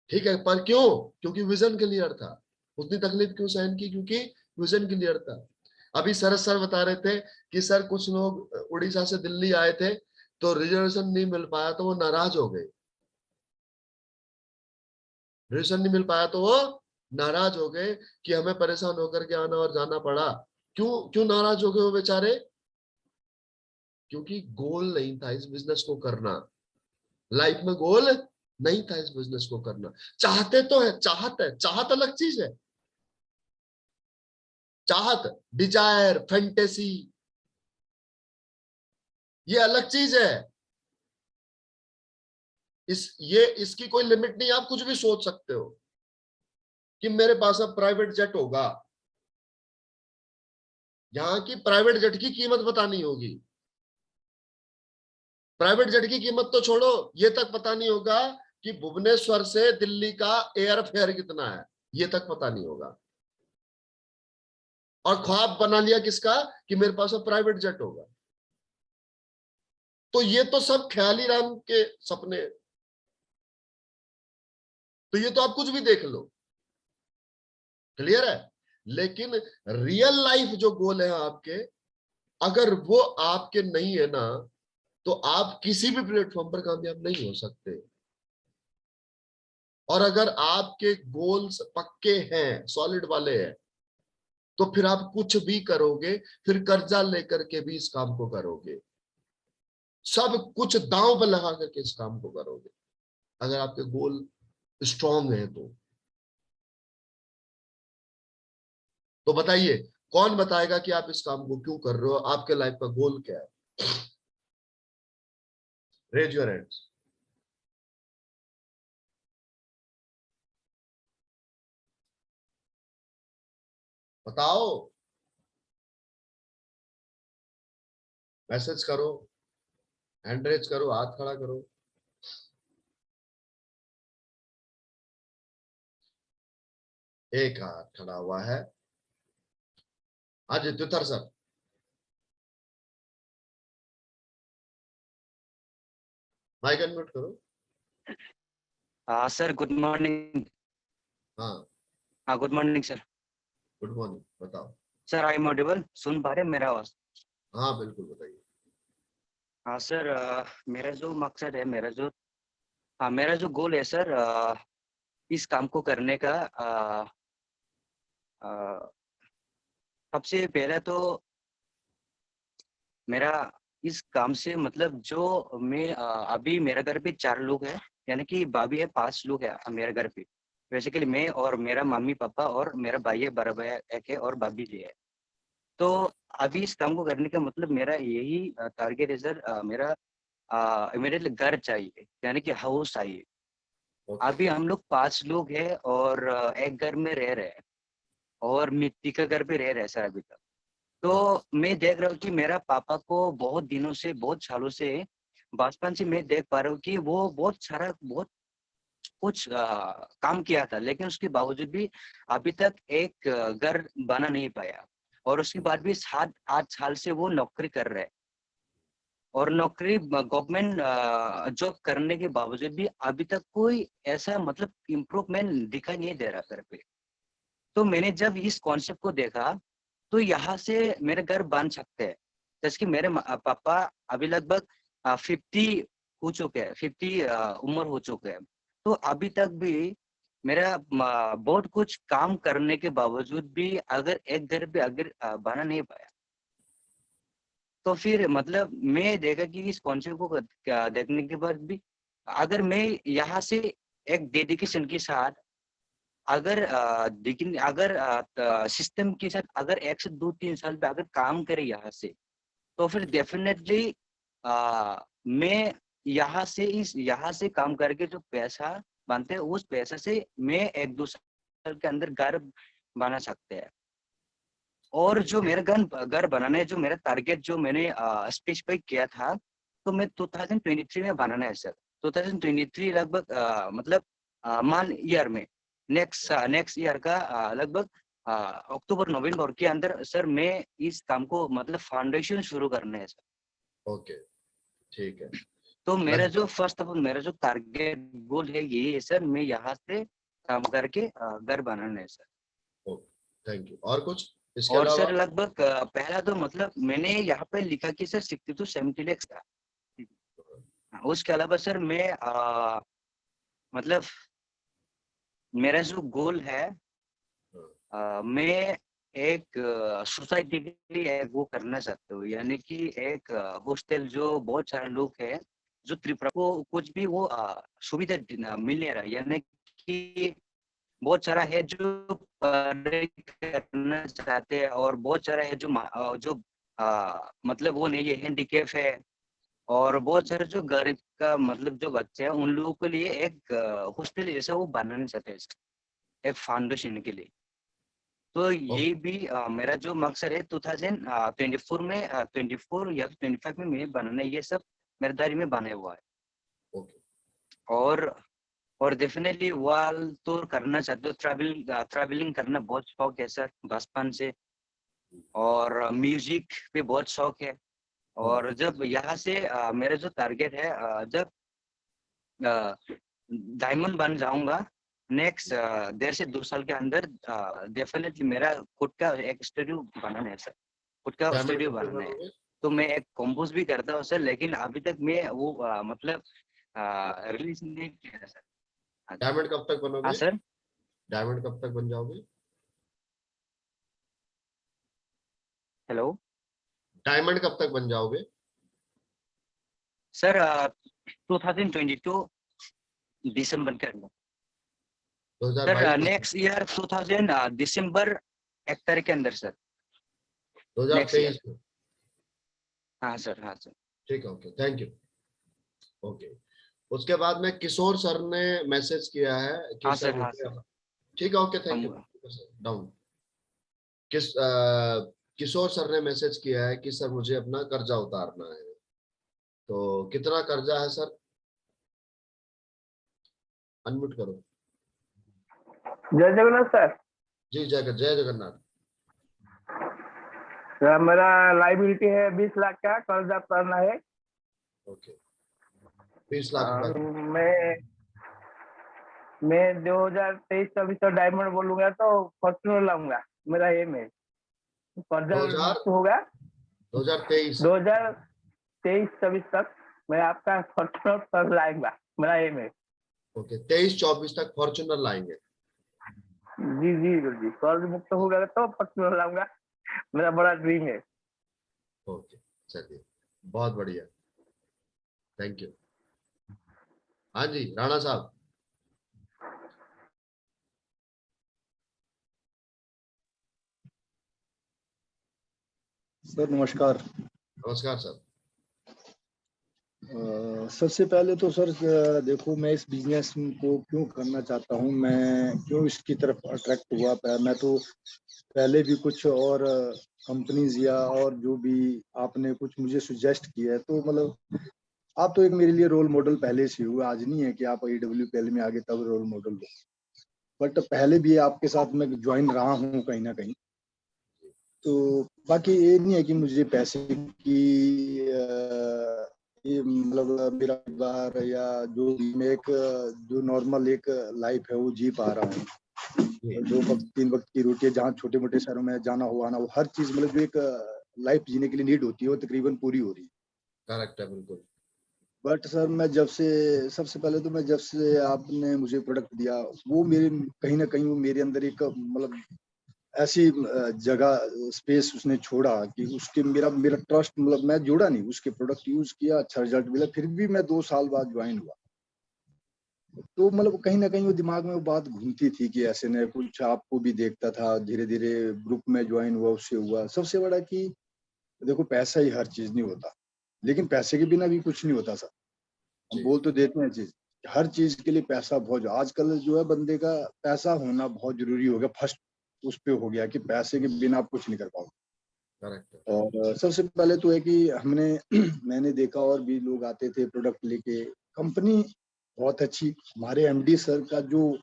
ठीक है, पर क्यों? क्योंकि विजन क्लियर था। उतनी तकलीफ क्यों सहन की? क्योंकि विजन क्लियर था। अभी शरद सर बता रहे थे कि सर कुछ लोग उड़ीसा से दिल्ली आए थे तो रिजर्वेशन नहीं मिल पाया तो वो नाराज हो गए। रिजर्वेशन नहीं मिल पाया तो वो नाराज हो गए कि हमें परेशान होकर के आना और जाना पड़ा। क्यों क्यों नाराज हो गए वो बेचारे? क्योंकि गोल नहीं था इस बिजनेस को करना। लाइफ में गोल नहीं था इस बिजनेस को करना। चाहते तो है, चाहत है, चाहत अलग चीज है। चाहत, डिजायर, फैंटेसी, ये अलग चीज है। इसकी कोई लिमिट नहीं, आप कुछ भी सोच सकते हो कि मेरे पास अब प्राइवेट जेट होगा। यहाँ की प्राइवेट जेट की कीमत बतानी होगी। प्राइवेट जेट की कीमत तो छोड़ो, ये तक पता नहीं होगा कि भुवनेश्वर से दिल्ली का एयर फेयर कितना है, ये तक पता नहीं होगा। और ख्वाब बना लिया किसका, कि मेरे पास अब प्राइवेट जेट होगा। तो ये तो सब ख्याली राम के सपने हैं। तो ये तो आप कुछ भी देख लो, क्लियर है। लेकिन रियल लाइफ जो गोल है आपके, अगर वो आपके नहीं है ना, तो आप किसी भी प्लेटफॉर्म पर कामयाब नहीं हो सकते। और अगर आपके गोल्स पक्के हैं, सॉलिड वाले हैं, तो फिर आप कुछ भी करोगे, फिर कर्जा लेकर के भी इस काम को करोगे, सब कुछ दांव पर लगा करके इस काम को करोगे, अगर आपके गोल स्ट्रांग है तो बताइए, कौन बताएगा कि आप इस काम को क्यों कर रहे हो, आपके लाइफ का गोल क्या है? Raise your hands. बताओ, मैसेज करो, हैंड रेज करो, हाथ खड़ा करो। एक हाथ खड़ा हुआ है। हाँ जी, त्रिथर सर। माइक अनम्यूट करो।
Sir good morning.
हाँ,
हाँ good morning sir.
Good morning, बताओ।
सर आई एम ऑडिबल, सुन पा रहे हैं मेरा आवाज?
हाँ बिल्कुल, बताइए।
हाँ सर, मेरा जो मकसद है, मेरा जो गोल है सर, इस काम को करने का, अ, सबसे पहले तो मेरा इस काम से मतलब जो मैं अभी मेरे घर पे 4 लोग हैं, यानी कि भाभी है, 5 लोग हैं मेरे घर पे। बेसिकली मैं और मेरा मम्मी पापा और मेरा भाई है, बड़ा भाई एक है और भाभी जी है। तो अभी इस काम को करने का मतलब मेरा यही टारगेट है सर, मेरे लिए घर चाहिए, यानी कि हाउस चाहिए।
ओके।
अभी हम लोग 5 लोग हैं और एक घर में रह रहे हैं और मिट्टी का घर पे रह रहे हैं सर अभी तक।
हाँ।
तो मैं देख रहा हूँ कि मेरा पापा को बहुत दिनों से, बहुत सालों से, बचपन से मैं देख पा रहा हूँ कि वो बहुत कुछ काम किया था, लेकिन उसके बावजूद भी अभी तक एक घर बना नहीं पाया। और उसके बाद भी 7-8 साल से वो नौकरी कर रहे हैं, और नौकरी गवर्नमेंट जॉब करने के बावजूद भी अभी तक कोई ऐसा मतलब इम्प्रूवमेंट दिखाई नहीं दे रहा घर पे। तो मैंने जब इस कॉन्सेप्ट को देखा, तो यहाँ से मेरे घर बन सकते हैं। जैसे कि मेरे पापा अभी लगभग 50 हो चुके हैं, 50 उम्र हो चुके हैं। तो अभी तक भी मेरा बहुत कुछ काम करने के बावजूद भी अगर एक घर पे अगर बना नहीं पाया, तो फिर मतलब मैं देखा कि इस कॉन्सेप्ट को देखने के बाद भी, अगर मैं यहाँ से एक डेडिकेशन के साथ, अगर लेकिन अगर सिस्टम के साथ अगर 1 से 2-3 साल पे अगर काम करे यहाँ से, तो फिर डेफिनेटली मैं यहाँ से काम करके जो पैसा बनते हैं उस पैसे से मैं 1-2 साल के अंदर घर बना सकते हैं। और जो मेरा घर बनाना है, जो मेरा टारगेट जो मैंने स्पेसिफाई किया था, तो मैं 2023 में बनाना है सर। 2023 लगभग मतलब मान ईयर में नेक्स्ट ईयर का लगभग अक्टूबर नवंबर के अंदर सर मैं इस काम को मतलब फाउंडेशन शुरू करना है सर।
ओके, ठीक है।
तो मेरा
लग
जो फर्स्ट ऑफ ऑल मेरा जो टारगेट गोल है ये है सर, मैं यहाँ से काम करके घर बनाना है सर।
Okay, thank you. और कुछ इसके
और
अलावा?
सर लगभग पहला तो मतलब मैंने यहाँ पे लिखा कि सर 60 to 70 lakhs था। उसके अलावा सर मैं मतलब मेरा जो गोल है मैं एक सोसाइटी के लिए एक वो करना चाहता हूँ, यानी कि एक हॉस्टल जो बहुत सारे लोग हैं जो त्रिपुरा को कुछ भी वो सुविधा मिल नहीं रहा, यानी कि बहुत सारा है जो पढ़ाई करना चाहते हैं और बहुत सारा है जो मतलब वो नहीं है, हैंडीकैप है। और बहुत सारे जो गरीब का मतलब जो बच्चे हैं उन लोगों के लिए एक हॉस्टल जैसा वो बनाना चाहते हैं एक फाउंडेशन के लिए। तो ये
ओके,
भी मेरा जो मकसद है 2024 में 24 या 25 में मैं बनाना है, ये सब मेरे दायरे में बने हुआ है।
ओके।
और और डेफिनेटली वाल टूर करना चाहते हो, ट्रैवलिंग करना बहुत शौक है सर बचपन से। और म्यूजिक पे बहुत शौक है।
हम्म,
और जब यहाँ से मेरा जो टारगेट है जब डायमंड बन जाऊंगा नेक्स्ट 1.5 से 2 साल के अंदर, डेफिनेटली मेरा खुद का एक स्टूडियो बनाना है सर, खुद का
डायमंड
स्टूडियो
कब तक
बनाना है।
बनोगे?
तो मैं एक कंपोज भी करता हूँ सर, लेकिन अभी तक मैं वो मतलब रिलीज नहीं किया सर। हाँ जी।
डायमंड कब तक
हाँ
बनोगे?
सर।
डायमंड कब तक बन जाओगे?
हेलो
डायमंड कब तक बन जाओगे?
सर 2022 दिसंबर के अंदर। सर
2022
नेक्स्ट ईयर 2000 दिसंबर 1 तारीख के अंदर सर। Next year.
2023 में?
हाँ सर, हाँ सर।
ठीक है, ओके, थैंक यू। ओके, उसके बाद में किशोर सर ने मैसेज किया है कि
हाँ
सर
सर, हाँ
मुझे,
सर।
ठीक है, ओके, थैंक यू।
हम
डाउन। किशोर सर ने मैसेज किया है कि सर मुझे अपना कर्जा उतारना है, तो कितना कर्जा है सर? अनम्यूट करो।
जय जगन्नाथ सर।
जी, जय जगन्नाथ।
मेरा लाइबिलिटी है 20 लाख का कर्जा करना है।
ओके, 20 लाख रुपए।
मैं 2023-24 तक डायमंड बोलूंगा तो फॉर्चूनर लाऊंगा। मेरा एम है कर्जा
2000
मुक्त होगा।
2023।
2023-24 तक मैं आपका फॉर्चूनर कर लाऊंगा। मेरा एम है।
ओके, 23-24 तक फॉर्च्यूनर लाएंगे।
जी जी जी, कर्ज मुक्त होगा तो फॉर्चूनर लाऊंगा। मेरा बड़ा ड्रीम है।
ओके, चलिए, बहुत बढ़िया, थैंक यू। हाँ जी, राणा साहब।
सर नमस्कार।
नमस्कार सर।
सबसे पहले तो सर देखो, मैं इस बिजनेस को क्यों करना चाहता हूँ, मैं क्यों इसकी तरफ अट्रैक्ट हुआ। मैं तो पहले भी कुछ और कंपनीज या और जो भी आपने कुछ मुझे सुजेस्ट किया है, तो मतलब आप तो एक मेरे लिए रोल मॉडल पहले से हुए। आज नहीं है कि आप AWPL में आगे तब रोल मॉडल हो, बट पहले भी आपके साथ मैं ज्वाइन रहा हूँ कहीं ना कहीं। तो बाकी ये नहीं है कि मुझे पैसे की ये मतलब मेरा परिवार या जो भी मैं एक जो नॉर्मल एक लाइफ है वो जी पा रहा हूँ। 2 वक्त 3 वक्त की रोटी है, जहाँ छोटे मोटे शहरों में जाना हो आना, वो हर चीज मतलब जो एक लाइफ जीने के लिए नीड होती है वो तकरीबन पूरी हो रही है।
करेक्ट है, बिल्कुल।
बट सर मैं जब से सबसे पहले तो मैं जब से आपने मुझे प्रोडक्ट दिया, वो मेरे कहीं ना कहीं वो मेरे अंदर एक मतलब ऐसी जगह स्पेस उसने छोड़ा कि उसके मेरा मेरा ट्रस्ट मतलब मैं जुड़ा नहीं, उसके प्रोडक्ट यूज किया, अच्छा रिजल्ट मिला, फिर भी मैं 2 साल बाद ज्वाइन हुआ। तो मतलब कहीं ना कहीं वो दिमाग में वो बात घूमती थी कि ऐसे न कुछ आपको भी देखता था, धीरे धीरे ग्रुप में ज्वाइन हुआ, उससे हुआ। सबसे बड़ा कि देखो पैसा ही हर चीज नहीं होता। लेकिन पैसे के बिना भी कुछ नहीं होता सर। हम
जी।
बोल तो देते हैं चीज, हर चीज के लिए पैसा बहुत, आजकल जो है बंदे का पैसा होना बहुत जरूरी हो गया, फर्स्ट उस पे हो गया कि पैसे के बिना आप कुछ नहीं कर पाओगे।
करेक्ट है।
और सबसे पहले तो है कि हमने मैंने देखा और भी लोग आते थे प्रोडक्ट लेके, कंपनी बहुत अच्छी, हमारे एमडी सर का जो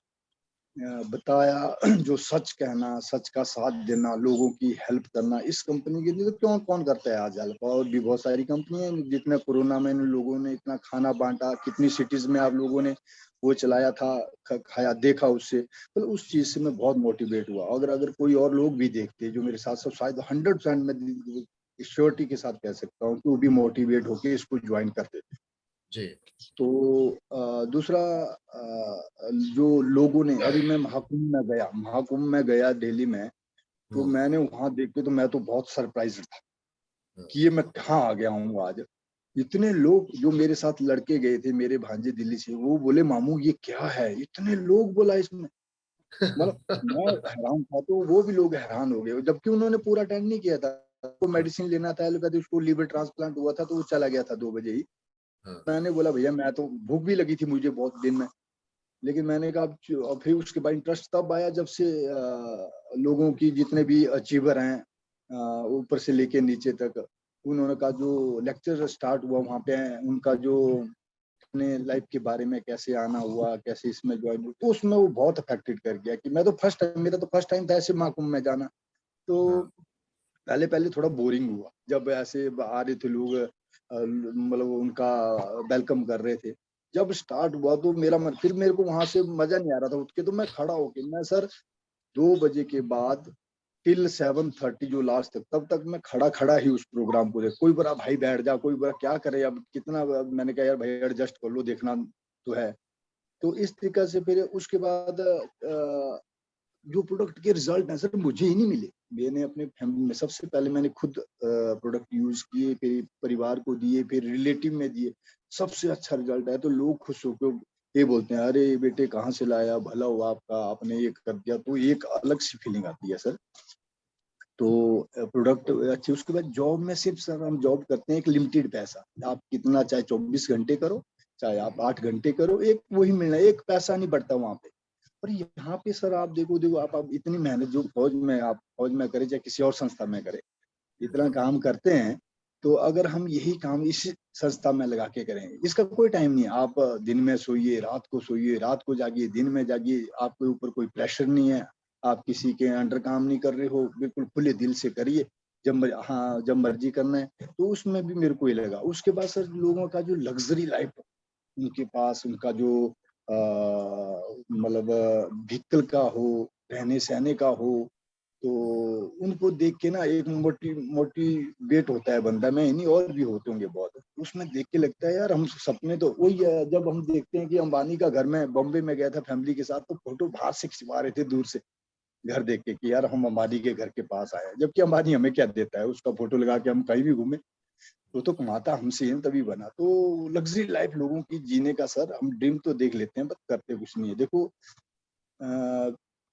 बताया, जो सच कहना, सच का साथ देना, लोगों की हेल्प करना, इस कंपनी के लिए तो क्यों कौन करता है आज हेल्प। और भी बहुत सारी कंपनी है, जितने कोरोना में इन लोगों ने इतना खाना बांटा, कितनी सिटीज में आप लोगों ने वो चलाया था, खाया देखा उससे, तो उस चीज से मैं बहुत मोटिवेट हुआ। अगर अगर कोई और लोग भी देखते जो मेरे साथ, सब शायद 100% में श्योरिटी के साथ कह सकता हूँ कि वो भी मोटिवेट होके इसको ज्वाइन करते थे।
जी।
तो दूसरा जो लोगों ने, अभी मैं महाकुंभ में गया दिल्ली में, तो मैंने वहां देख के तो मैं तो बहुत सरप्राइज था कि ये मैं कहाँ आ गया हूँ आज। इतने लोग, जो मेरे साथ लड़के गए थे मेरे भांजे दिल्ली से, वो बोले मामू ये क्या है, इतने लोग बोला इसमें, मतलब मैं हैरान था, तो वो भी लोग हैरान हो गए, जबकि उन्होंने पूरा अटेंड नहीं किया था। तो मेडिसिन लेना था, एलोपैथी, उसको लीवर ट्रांसप्लांट हुआ था, तो वो चला गया था 2 बजे ही। मैंने बोला भैया, मैं तो भूख भी लगी थी मुझे बहुत दिन में, लेकिन मैंने कहा अब फिर उसके बाद इंटरेस्ट तब आया जब से लोगों की, जितने भी अचीवर हैं ऊपर से लेके नीचे तक, उन्होंने का जो लेक्चर स्टार्ट हुआ वहाँ पे, उनका जो अपने लाइफ के बारे में कैसे आना हुआ, कैसे इसमें ज्वाइन हुआ, तो उसमें वो बहुत अफेक्टेड कर गया कि मैं तो मेरा तो फर्स्ट टाइम था ऐसे महाकुंभ में जाना। तो पहले पहले थोड़ा बोरिंग हुआ जब ऐसे आ रहे थे लोग, मतलब उनका वेलकम कर रहे थे। जब स्टार्ट हुआ तो मेरा मन, फिर मेरे को वहां से मजा नहीं आ रहा था उठ के, तो मैं खड़ा होके, मैं सर 2 बजे के बाद टिल 7:30 जो लास्ट तक, तब तक मैं खड़ा खड़ा ही उस प्रोग्राम को देख, कोई बोला भाई बैठ जा, कोई बोला क्या करे अब कितना, मैंने कहा यार भाई एडजस्ट कर लो, देखना तो है। तो इस तरीके से फिर उसके बाद जो प्रोडक्ट के रिजल्ट हैं सर, मुझे ही नहीं मिले। मैंने अपने फैमिली में सबसे पहले मैंने खुद प्रोडक्ट यूज किए, फिर परिवार को दिए, फिर रिलेटिव में दिए, सबसे अच्छा रिजल्ट है। तो लोग खुश होकर ये बोलते हैं, अरे बेटे कहाँ से लाया, भला हुआ आपका, आपने ये कर दिया, तो एक अलग सी फीलिंग आती है सर। तो प्रोडक्ट अच्छे, उसके बाद जॉब में सिर्फ सर हम जॉब करते हैं एक लिमिटेड पैसा, आप कितना चाहे 24 घंटे करो, चाहे आप 8 घंटे करो, एक वही मिलना, एक पैसा नहीं बढ़ता वहां पे। और यहाँ पे सर आप देखो आप इतनी मेहनत जो फौज में, आप फौज में करे चाहे किसी और संस्था में करे, इतना काम करते हैं, तो अगर हम यही काम इस संस्था में लगा के करें, इसका कोई टाइम नहीं है। आप दिन में सोइए, रात को सोइए, रात को जागिए, दिन में जागिए, आपके ऊपर कोई प्रेशर नहीं है, आप किसी के अंडर काम नहीं कर रहे हो, बिल्कुल खुले दिल से करिए, जब मर्जी करना है। तो उसमें भी मेरे को ये लगा। उसके बाद सर लोगों का जो लग्जरी लाइफ, उनके पास उनका जो मतलब व्हीकल का हो, रहने सहने का हो, तो उनको देख के ना एक मोटिवेट होता है बंदा, मैं नहीं और भी होते होंगे बहुत, उसमें देख के लगता है यार हम सपने तो वही है। जब हम देखते हैं कि अंबानी का घर में बॉम्बे में गया था फैमिली के साथ, तो फोटो बाहर से खिंचवा रहे थे दूर से, घर देख के कि यार हम अंबानी के घर के पास आए हैं, जबकि अंबानी हमें क्या देता है, उसका फोटो लगा के हम कहीं भी घूमे, तो कमाता हमसे है तभी बना। तो लग्जरी लाइफ लोगों की जीने का सर, हम ड्रीम तो देख लेते हैं बट करते कुछ नहीं है। देखो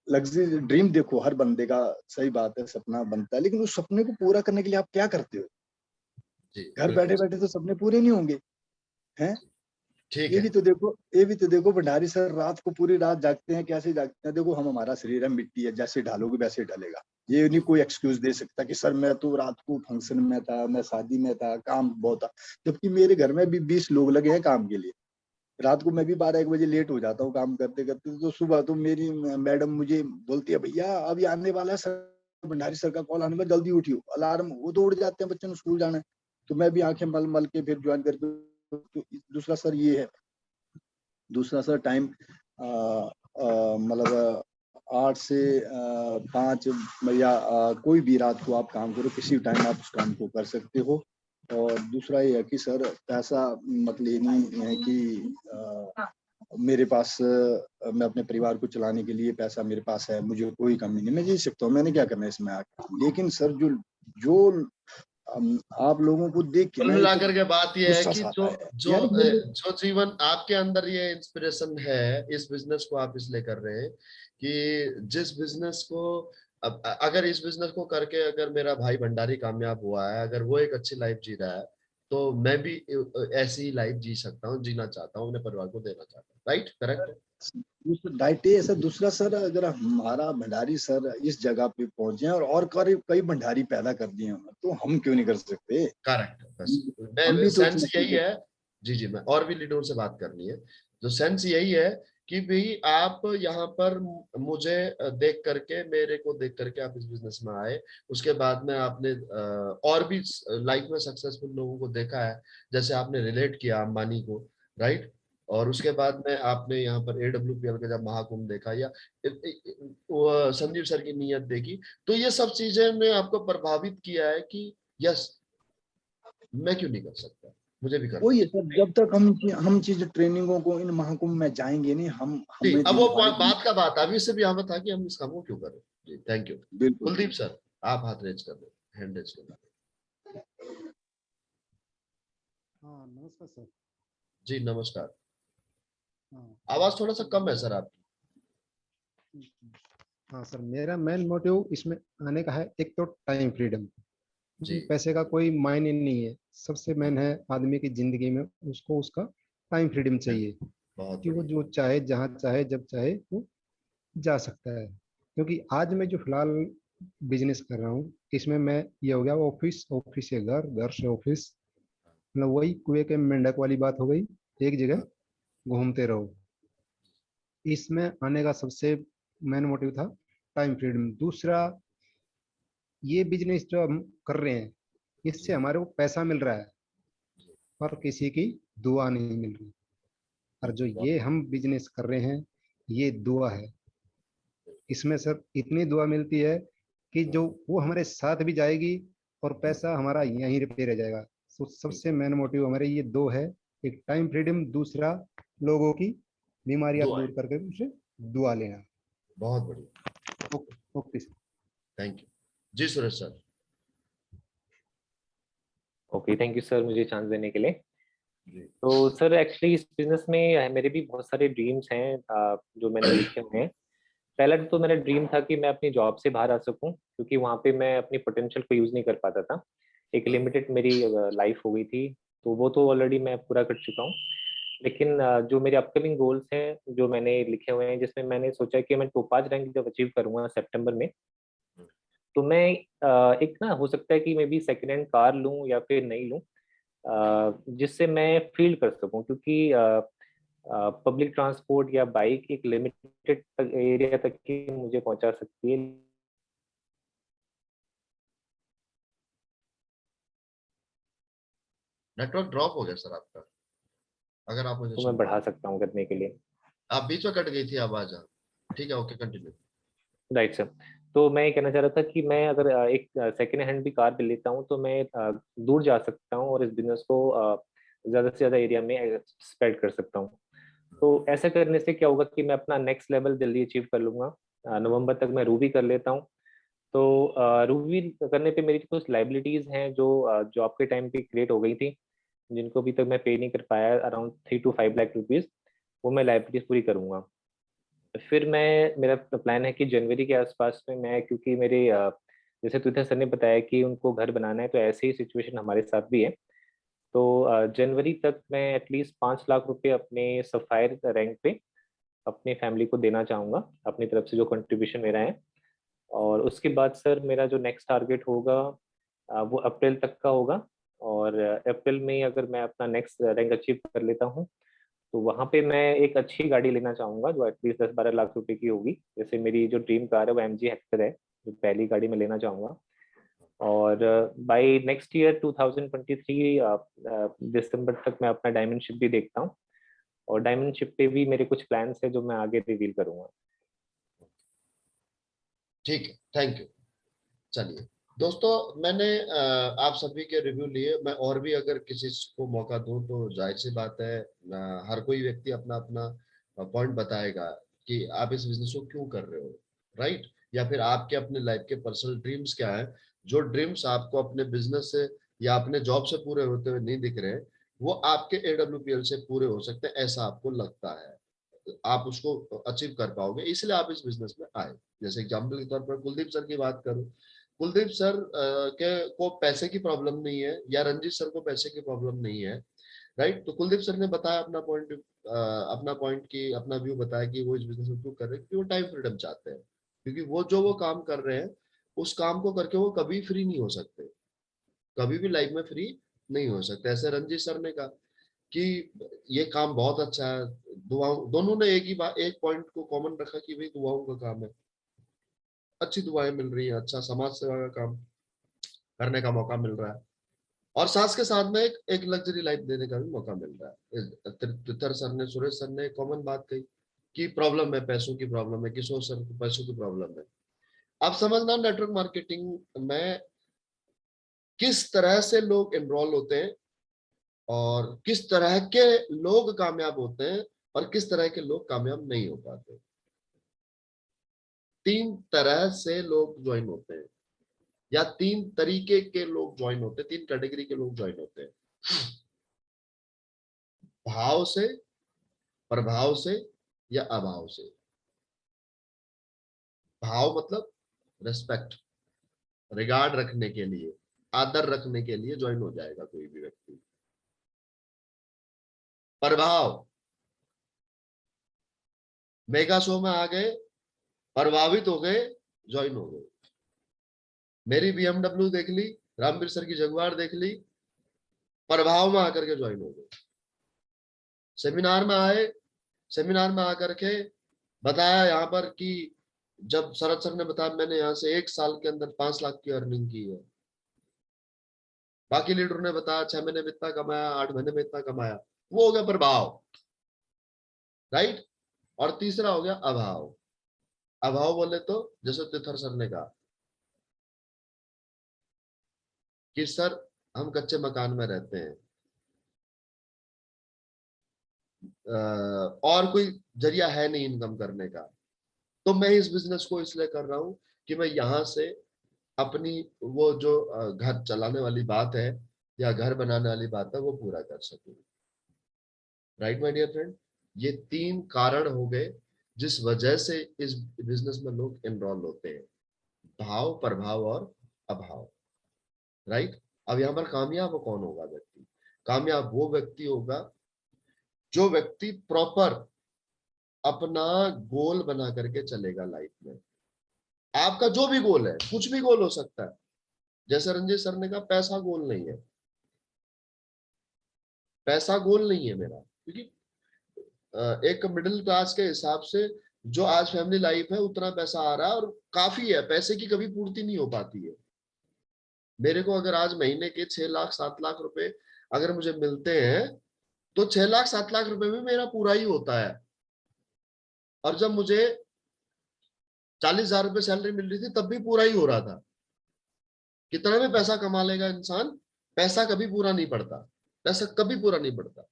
लग्जरी ड्रीम देखो हर बंदे का, सही बात है, सपना बनता है, लेकिन उस सपने को पूरा करने के लिए आप क्या करते हो?
जी,
घर बैठे बैठे तो सपने पूरे नहीं होंगे हैं।
ठीक
ये
है।
भी तो देखो, ये भी तो देखो, भंडारी सर रात को पूरी रात जागते हैं, कैसे जागते हैं? देखो हम, हमारा शरीर है, मिट्टी है, जैसे ढालोगे वैसे ढलेगा। ये नहीं कोई एक्सक्यूज दे सकता कि सर मैं तो रात को फंक्शन में था, मैं शादी में था, काम बहुत था, जबकि मेरे घर में भी 20 लोग लगे हैं काम के लिए। रात को मैं भी 12-1 बजे लेट हो जाता हूँ काम करते करते, तो सुबह तो मेरी मैडम मुझे बोलती है, भैया अभी आने वाला है सर, भंडारी सर का कॉल आने में, जल्दी उठियो, अलार्म, वो तो उठ जाते हैं, बच्चों ने स्कूल जाना है। तो मैं भी आंखें मल मल के फिर ज्वाइन करके, तो दूसरा सर ये है, दूसरा सर टाइम मतलब 8 से 5 या कोई भी रात को आप काम करो, किसी टाइम आप उस काम को कर सकते हो। और दूसरा ये है कि सर पैसा मतलब ये नहीं है कि मेरे पास मैं अपने परिवार को चलाने के लिए पैसा मेरे पास है, मुझे कोई कमी नहीं, मैं जी सकता हूँ, मैंने क्या करना है इसमें आके। लेकिन सर जो जो आप लोगों को देख के
कुल
ना एक
मिलाकर के बात यह है
गुस्सा
कि
सा
जो
आता है
जो
यार ये।
जो जीवन आपके अंदर ये इंस्पिरेशन है, इस बिजनेस को आप इसलिए कर रहे हैं कि जिस बिजनेस को, अगर इस बिजनेस को करके अगर मेरा भाई भंडारी कामयाब हुआ है, अगर वो एक अच्छी लाइफ जी रहा है, तो मैं भी ऐसी लाइफ जी सकता हूँ, जीना चाहता हूँ, अपने परिवार को देना चाहता हूँ। Right, correct.
डाइट ऐसा दूसरा सर, अगर हमारा भंडारी सर इस जगह पे पहुंचे और कई भंडारी पैदा कर दिए हैं, तो हम क्यों नहीं कर सकते?
करेक्ट, बस
हम
मैं
भी तो
सेंस यही है। जी जी, मैं और भी लीडरों से बात करनी है। तो सेंस यही है कि भाई आप यहाँ पर मुझे देख करके, मेरे को देख करके आप इस बिजनेस में आए। उसके बाद में आपने और भी लाइफ में सक्सेसफुल लोगों को देखा है, जैसे आपने रिलेट किया अंबानी को, राइट। और उसके बाद में आपने यहाँ पर AWPL का जब महाकुंभ देखा, या संजीव सर की नीयत देखी, तो ये सब चीजें ने आपको प्रभावित किया है कि यस, मैं क्यों नहीं कर सकता, मुझे भी करना
वही है
चाहिए।
सर, जब तक हम चीज ट्रेनिंगों को इन महाकुंभ में जाएंगे नहीं, हम
जी,
हमें
अब वो
हमारी
बात का बात अभी से भी यहाँ था कि हम इस काम को क्यों करें। जी, थैंक यू।
बिल्कुल।
कुलदीप सर, आप हाथ रेज कर दो, हैंड रेज कर दो।
हाँ नमस्कार सर।
जी नमस्कार।
हाँ
आवाज थोड़ा सा कम है सर आपकी।
हाँ सर, मेरा मेन मोटिव इसमें आने का है, एक तो टाइम फ्रीडम,
जी,
क्योंकि पैसे का कोई मायने नहीं है। सबसे मेन है आदमी की जिंदगी में उसको उसका टाइम फ्रीडम चाहिए,
बहुत
कि वो
बढ़िया।
जो चाहे जहाँ चाहे जब चाहे वो जा सकता है। क्योंकि आज मैं जो फिलहाल बिजनेस कर रहा हूँ, इसमें मैं ये हो गया, ऑफिस ऑफिस से घर, घर से ऑफिस, मतलब वही कुएं के मेंढक वाली बात हो गई, एक जगह
हाँ,
घूमते रहो। इसमें आने का सबसे मेन मोटिव था टाइम फ्रीडम। दूसरा, ये बिजनेस जो हम कर रहे हैं, इससे हमारे को पैसा मिल रहा है, पर किसी की दुआ नहीं मिल रही। और जो ये हम बिजनेस कर रहे हैं, ये दुआ है। इसमें सर इतनी दुआ मिलती है कि जो वो हमारे साथ भी जाएगी और पैसा हमारा यहीं पे रह जाएगा। तो सबसे मेन मोटिव हमारे ये दो है, एक टाइम फ्रीडम, दूसरा लोगों की बीमारियां
दुआ है।
दूर करके उनसे दुआ लेना।
बहुत बढ़िया,
okay okay sir.
Thank you. जी Suresh sir.
Okay, thank you sir मुझे चांस देने के लिए।
जी
तो सर एक्चुअली इस बिजनेस में मेरे भी बहुत सारे ड्रीम्स हैं जो मैंने लिखे हुए हैं। पहला तो मेरा ड्रीम था कि मैं अपनी जॉब से बाहर आ सकूं, क्योंकि वहाँ पे मैं अपनी पोटेंशियल को यूज़ नहीं कर पाता था। एक लिमिटेड मेरी लाइफ हो गई थी, तो वो तो ऑलरेडी मैं पूरा कर चुका हूँ। लेकिन जो मेरे अपकमिंग गोल्स हैं जो मैंने लिखे हुए हैं, जिसमें मैंने सोचा है कि मैं टोपाज रैंक जब अचीव करूंगा सितंबर में, तो मैं एक ना हो सकता है कि मैं भी सेकेंड हैंड कार लूं या फिर नहीं लूं, जिससे मैं फील्ड कर सकूं। क्योंकि पब्लिक ट्रांसपोर्ट या बाइक एक लिमिटेड एरिया तक ही मुझे पहुंचा सकती है,
नेटवर्क ड्रॉप हो गया सर आपका, अगर आप मुझे
तो मैं
सुन रहे
बढ़ा
हैं।
सकता हूँ करने के लिए।
आप बीच में कट गई थी आवाज, आप ठीक है, ओके कंटिन्यू।
Right sir. तो मैं ये कहना चाह रहा था कि मैं अगर एक सेकेंड हैंड भी कार ले लेता हूँ, तो मैं दूर जा सकता हूँ और इस बिजनेस को ज़्यादा से ज़्यादा एरिया में स्प्रेड कर सकता हूँ। तो ऐसा करने से क्या होगा कि मैं अपना नेक्स्ट लेवल जल्दी अचीव कर लूंगा। नवंबर तक मैं रूबी कर लेता हूँ। तो रूबी करने पे मेरी कुछ लाइबिलिटीज़ हैं जो जॉब के टाइम पे क्रिएट हो गई थी, जिनको अभी तक मैं पे नहीं कर पाया, अराउंड 3 to 5 लाख रुपीज़। वो मैं लाइबिलिटीज़ पूरी करूंगा। फिर मैं, मेरा प्लान है कि जनवरी के आसपास में मैं, क्योंकि मेरे जैसे तुषार सर ने बताया कि उनको घर बनाना है, तो ऐसे ही सिचुएशन हमारे साथ भी है। तो जनवरी तक मैं एटलीस्ट 5 लाख रुपए अपने सफायर रैंक पे अपनी फैमिली को देना चाहूँगा, अपनी तरफ से जो कंट्रीब्यूशन मेरा है। और उसके बाद सर मेरा जो नेक्स्ट टारगेट होगा वो अप्रैल तक का होगा। और अप्रैल में अगर मैं अपना नेक्स्ट रैंक अचीव कर लेता हूँ, तो वहाँ पे मैं एक अच्छी गाड़ी लेना चाहूँगा जो एटलीस्ट 10-12 लाख रुपए की होगी। जैसे मेरी जो ड्रीम कार है वो MG हेक्टर है, जो पहली गाड़ी मैं लेना चाहूँगा। और बाय नेक्स्ट ईयर 2023 दिसंबर तक मैं अपना डायमंडशिप भी देखता हूँ। और डायमंडशिप पे भी मेरे कुछ प्लान्स है जो मैं आगे रिवील करूँगा।
ठीक है, थैंक यू। चलिए दोस्तों, मैंने आप सभी के रिव्यू लिए। मैं और भी अगर किसी को मौका दूं तो जाहिर सी बात है, हर कोई व्यक्ति अपना अपना पॉइंट बताएगा कि आप इस बिजनेस को क्यों कर रहे हो, राइट। या फिर आपके अपने लाइफ के पर्सनल ड्रीम्स क्या है, जो ड्रीम्स आपको अपने बिजनेस से या अपने जॉब से पूरे होते हुए नहीं दिख रहे, वो आपके AWPL से पूरे हो सकते हैं, ऐसा आपको लगता है। आप उसको अचीव कर पाओगे, इसलिए आप इस बिजनेस में आए। जैसे एग्जाम्पल के तौर पर कुलदीप सर की बात करूं, कुलदीप सर के को पैसे की प्रॉब्लम नहीं है या रंजीत सर को पैसे की प्रॉब्लम नहीं है, राइट। तो कुलदीप सर ने बताया अपना पॉइंट की अपना व्यू बताया कि वो इस बिजनेस में क्यों कर रहे हैं, क्यों टाइम फ्रीडम चाहते हैं, क्योंकि वो काम कर रहे हैं उस काम को करके वो कभी फ्री नहीं हो सकते, कभी भी लाइफ में फ्री नहीं हो सकते। ऐसे रंजीत सर ने कहा कि ये काम बहुत अच्छा है, दुआओं, दोनों ने एक पॉइंट को कॉमन रखा कि भाई दुआओं का काम है, अच्छी दुआएं मिल रही है, अच्छा समाज सेवा का काम करने का मौका मिल रहा है, और साथ के साथ में एक लग्जरी लाइफ देने का भी मौका मिल रहा है। तितर सर ने, सुरेश सर ने कॉमन बात कही कि प्रॉब्लम है, पैसों की प्रॉब्लम है, किशोर सर को पैसों की प्रॉब्लम है। अब समझना नेटवर्क मार्केटिंग में किस तरह से लोग एनरोल होते हैं और किस तरह के लोग कामयाब होते हैं और किस तरह के लोग कामयाब नहीं हो पाते। 3 तरह से लोग ज्वाइन होते हैं या 3 तरीके के लोग ज्वाइन होते हैं, 3 कैटेगरी के लोग ज्वाइन होते हैं। भाव से, प्रभाव से या अभाव से। भाव मतलब रिस्पेक्ट, रिगार्ड रखने के लिए, आदर रखने के लिए ज्वाइन हो जाएगा कोई भी व्यक्ति। प्रभाव, मेगा शो में आ गए, प्रभावित हो गए, ज्वाइन हो गए। मेरी BMW देख ली, रामवीर सर की जगुआर देख ली, प्रभाव में आकर के ज्वाइन हो गए। सेमिनार में आए, सेमिनार में आकर के बताया यहाँ पर कि जब शरद सर ने बताया मैंने यहाँ से 1 साल के अंदर 5 लाख की अर्निंग की है, बाकी लीडर ने बताया 6 महीने में इतना कमाया, 8 महीने में इतना कमाया, वो हो गया प्रभाव, राइट। और तीसरा हो गया अभाव। अभाव बोले तो जैसे तिथर सर ने कहा कि सर हम कच्चे मकान में रहते हैं, और कोई जरिया है नहीं इनकम करने का, तो मैं इस बिजनेस को इसलिए कर रहा हूं कि मैं यहां से अपनी वो जो घर चलाने वाली बात है या घर बनाने वाली बात है वो पूरा कर सकूं। राइट माय डियर फ्रेंड, ये 3 कारण हो गए जिस वजह से इस बिजनेस में लोग एनरोल होते हैं, भाव, प्रभाव और अभाव, राइट। अब यहाँ पर कामयाब कौन होगा व्यक्ति? कामयाब वो व्यक्ति होगा जो व्यक्ति प्रॉपर अपना गोल बना करके चलेगा लाइफ में। आपका जो भी गोल है, कुछ भी गोल हो सकता है, जैसे रंजीत सर ने कहा पैसा गोल नहीं है, पैसा गोल नहीं है मेरा, क्योंकि एक मिडिल क्लास के हिसाब से जो आज फैमिली लाइफ है उतना पैसा आ रहा है और काफी है, पैसे की कभी पूर्ति नहीं हो पाती है। मेरे को अगर आज महीने के 6 लाख 7 लाख रुपए अगर मुझे मिलते हैं तो 6 लाख 7 लाख रुपए में मेरा पूरा ही होता है। और जब मुझे 40,000 रुपए सैलरी मिल रही थी तब भी पूरा ही हो रहा था। कितना भी पैसा कमा लेगा इंसान, पैसा कभी पूरा नहीं पड़ता, पैसा कभी पूरा नहीं पड़ता,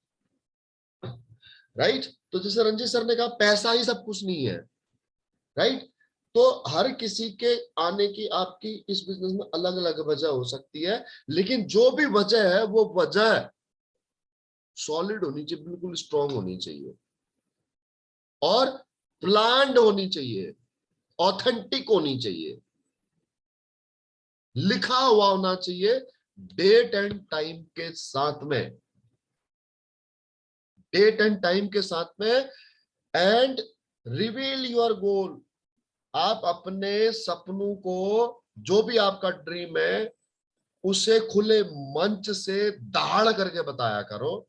राइट। तो जैसे रंजीत सर ने कहा पैसा ही सब कुछ नहीं है, राइट। तो हर किसी के आने की आपकी इस बिजनेस में अलग अलग वजह हो सकती है, लेकिन जो भी वजह है वो वजह सॉलिड होनी चाहिए, बिल्कुल स्ट्रांग होनी चाहिए और प्लान्ड होनी चाहिए, ऑथेंटिक होनी चाहिए, लिखा हुआ होना चाहिए डेट एंड टाइम के साथ में, डेट एंड टाइम के साथ में। एंड रिवील योर गोल, आप अपने सपनों को, जो भी आपका ड्रीम है, उसे खुले मंच से दहाड़ करके बताया करो।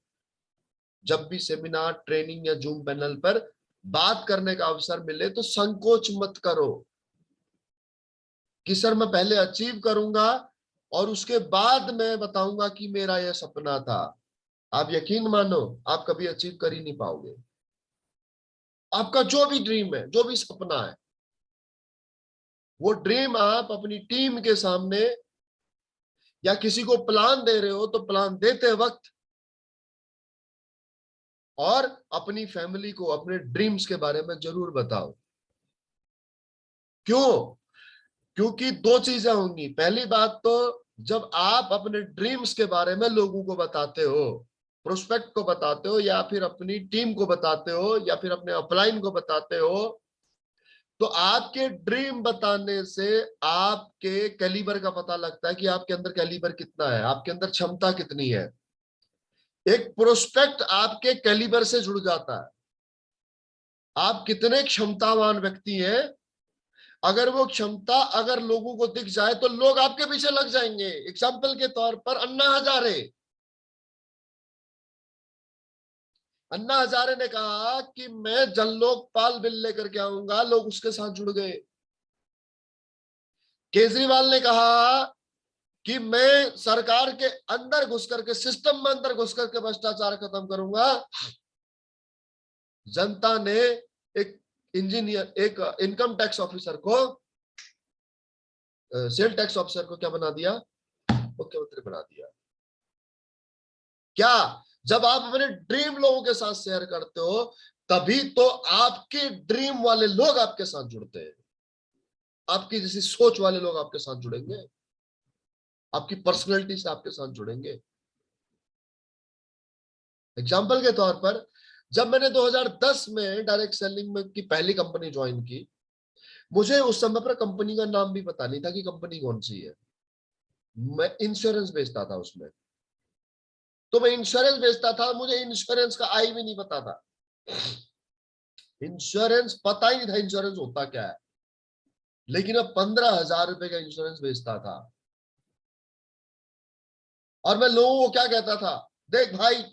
जब भी सेमिनार, ट्रेनिंग या जूम पैनल पर बात करने का अवसर मिले तो संकोच मत करो कि सर मैं पहले अचीव करूंगा और उसके बाद मैं बताऊंगा कि मेरा यह सपना था। आप यकीन मानो आप कभी अचीव कर ही नहीं पाओगे। आपका जो भी ड्रीम है, जो भी सपना है, वो ड्रीम आप अपनी टीम के सामने या किसी को प्लान दे रहे हो तो प्लान देते वक्त और अपनी फैमिली को अपने ड्रीम्स के बारे में जरूर बताओ। क्यों? क्योंकि 2 चीजें होंगी। पहली बात तो जब आप अपने ड्रीम्स के बारे में लोगों को बताते हो, प्रोस्पेक्ट को बताते हो या फिर अपनी टीम को बताते हो या फिर अपने अपलाइन को बताते हो, तो आपके ड्रीम बताने से आपके कैलिबर का पता लगता है कि आपके अंदर कैलिबर कितना है, आपके अंदर क्षमता कितनी है। एक प्रोस्पेक्ट आपके कैलिबर से जुड़ जाता है, आप कितने क्षमतावान व्यक्ति हैं। अगर वो क्षमता अगर लोगों को दिख जाए तो लोग आपके पीछे लग जाएंगे। एग्जाम्पल के तौर पर अन्ना हजारे ने कहा कि मैं जल्लोकपाल बिल लेकर के आऊंगा, लोग उसके साथ जुड़ गए। केजरीवाल ने कहा कि मैं सरकार के अंदर घुस करके, सिस्टम में अंदर घुस करके भ्रष्टाचार खत्म करूंगा। जनता ने एक इंजीनियर, एक इनकम टैक्स ऑफिसर को, सेल टैक्स ऑफिसर को क्या बना दिया, मुख्यमंत्री बना दिया। क्या जब आप अपने ड्रीम लोगों के साथ शेयर करते हो तभी तो आपके ड्रीम वाले लोग आपके साथ जुड़ते हैं, आपकी जैसी सोच वाले लोग आपके साथ जुड़ेंगे, आपकी पर्सनैलिटी से आपके साथ जुड़ेंगे। एग्जाम्पल के तौर पर जब मैंने 2010 में डायरेक्ट सेलिंग में की पहली कंपनी ज्वाइन की, मुझे उस समय पर कंपनी का नाम भी पता नहीं था कि कंपनी कौन सी है। मैं इंश्योरेंस बेचता था उसमें, तो मैं इंश्योरेंस बेचता था, मुझे इंश्योरेंस का आई भी नहीं पता था। इंश्योरेंस पता ही नहीं था इंश्योरेंस होता क्या है, लेकिन अब 15,000 रुपए का इंश्योरेंस बेचता था। और मैं लोगों को क्या कहता था, देख भाई,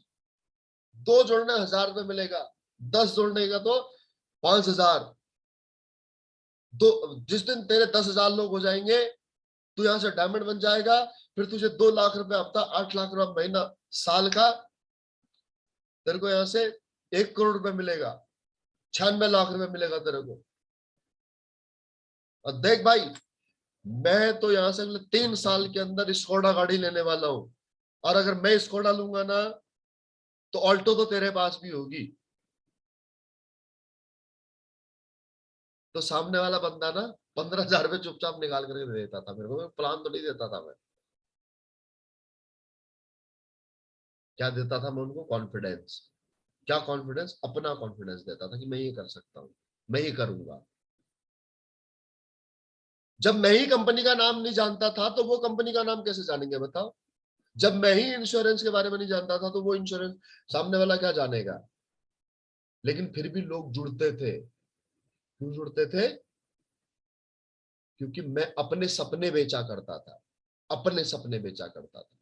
2 जोड़ने 1,000 रुपए मिलेगा, 10 जोड़ने का तो 5,000। दो, जिस दिन तेरे 10,000 लोग हो जाएंगे तू यहां से डायमंड बन जाएगा, फिर तुझे 2 लाख रुपए हफ्ता, 8 लाख रुपए महीना साल का, तेरे को यहां से 1 करोड़ रुपए मिलेगा, 96 लाख रुपए मिलेगा तेरे को। और देख भाई, मैं तो यहां से अगले 3 साल के अंदर स्कोडा गाड़ी लेने वाला हूं, और अगर मैं स्कोडा लूंगा ना तो ऑल्टो तो तेरे पास भी होगी। तो सामने वाला बंदा ना 15,000 रुपए चुपचाप निकाल करके दे देता था मेरे को, प्लान तो नहीं देता था मैं। क्या देता था मैं उनको, कॉन्फिडेंस। क्या कॉन्फिडेंस, अपना कॉन्फिडेंस देता था कि मैं ये कर सकता हूं, मैं ये करूंगा। जब मैं ही कंपनी का नाम नहीं जानता था तो वो कंपनी का नाम कैसे जानेंगे बताओ। जब मैं ही इंश्योरेंस के बारे में नहीं जानता था तो वो इंश्योरेंस सामने वाला क्या जानेगा। लेकिन फिर भी लोग जुड़ते थे। क्यों जुड़ते थे, क्योंकि मैं अपने सपने बेचा करता था, अपने सपने बेचा करता था।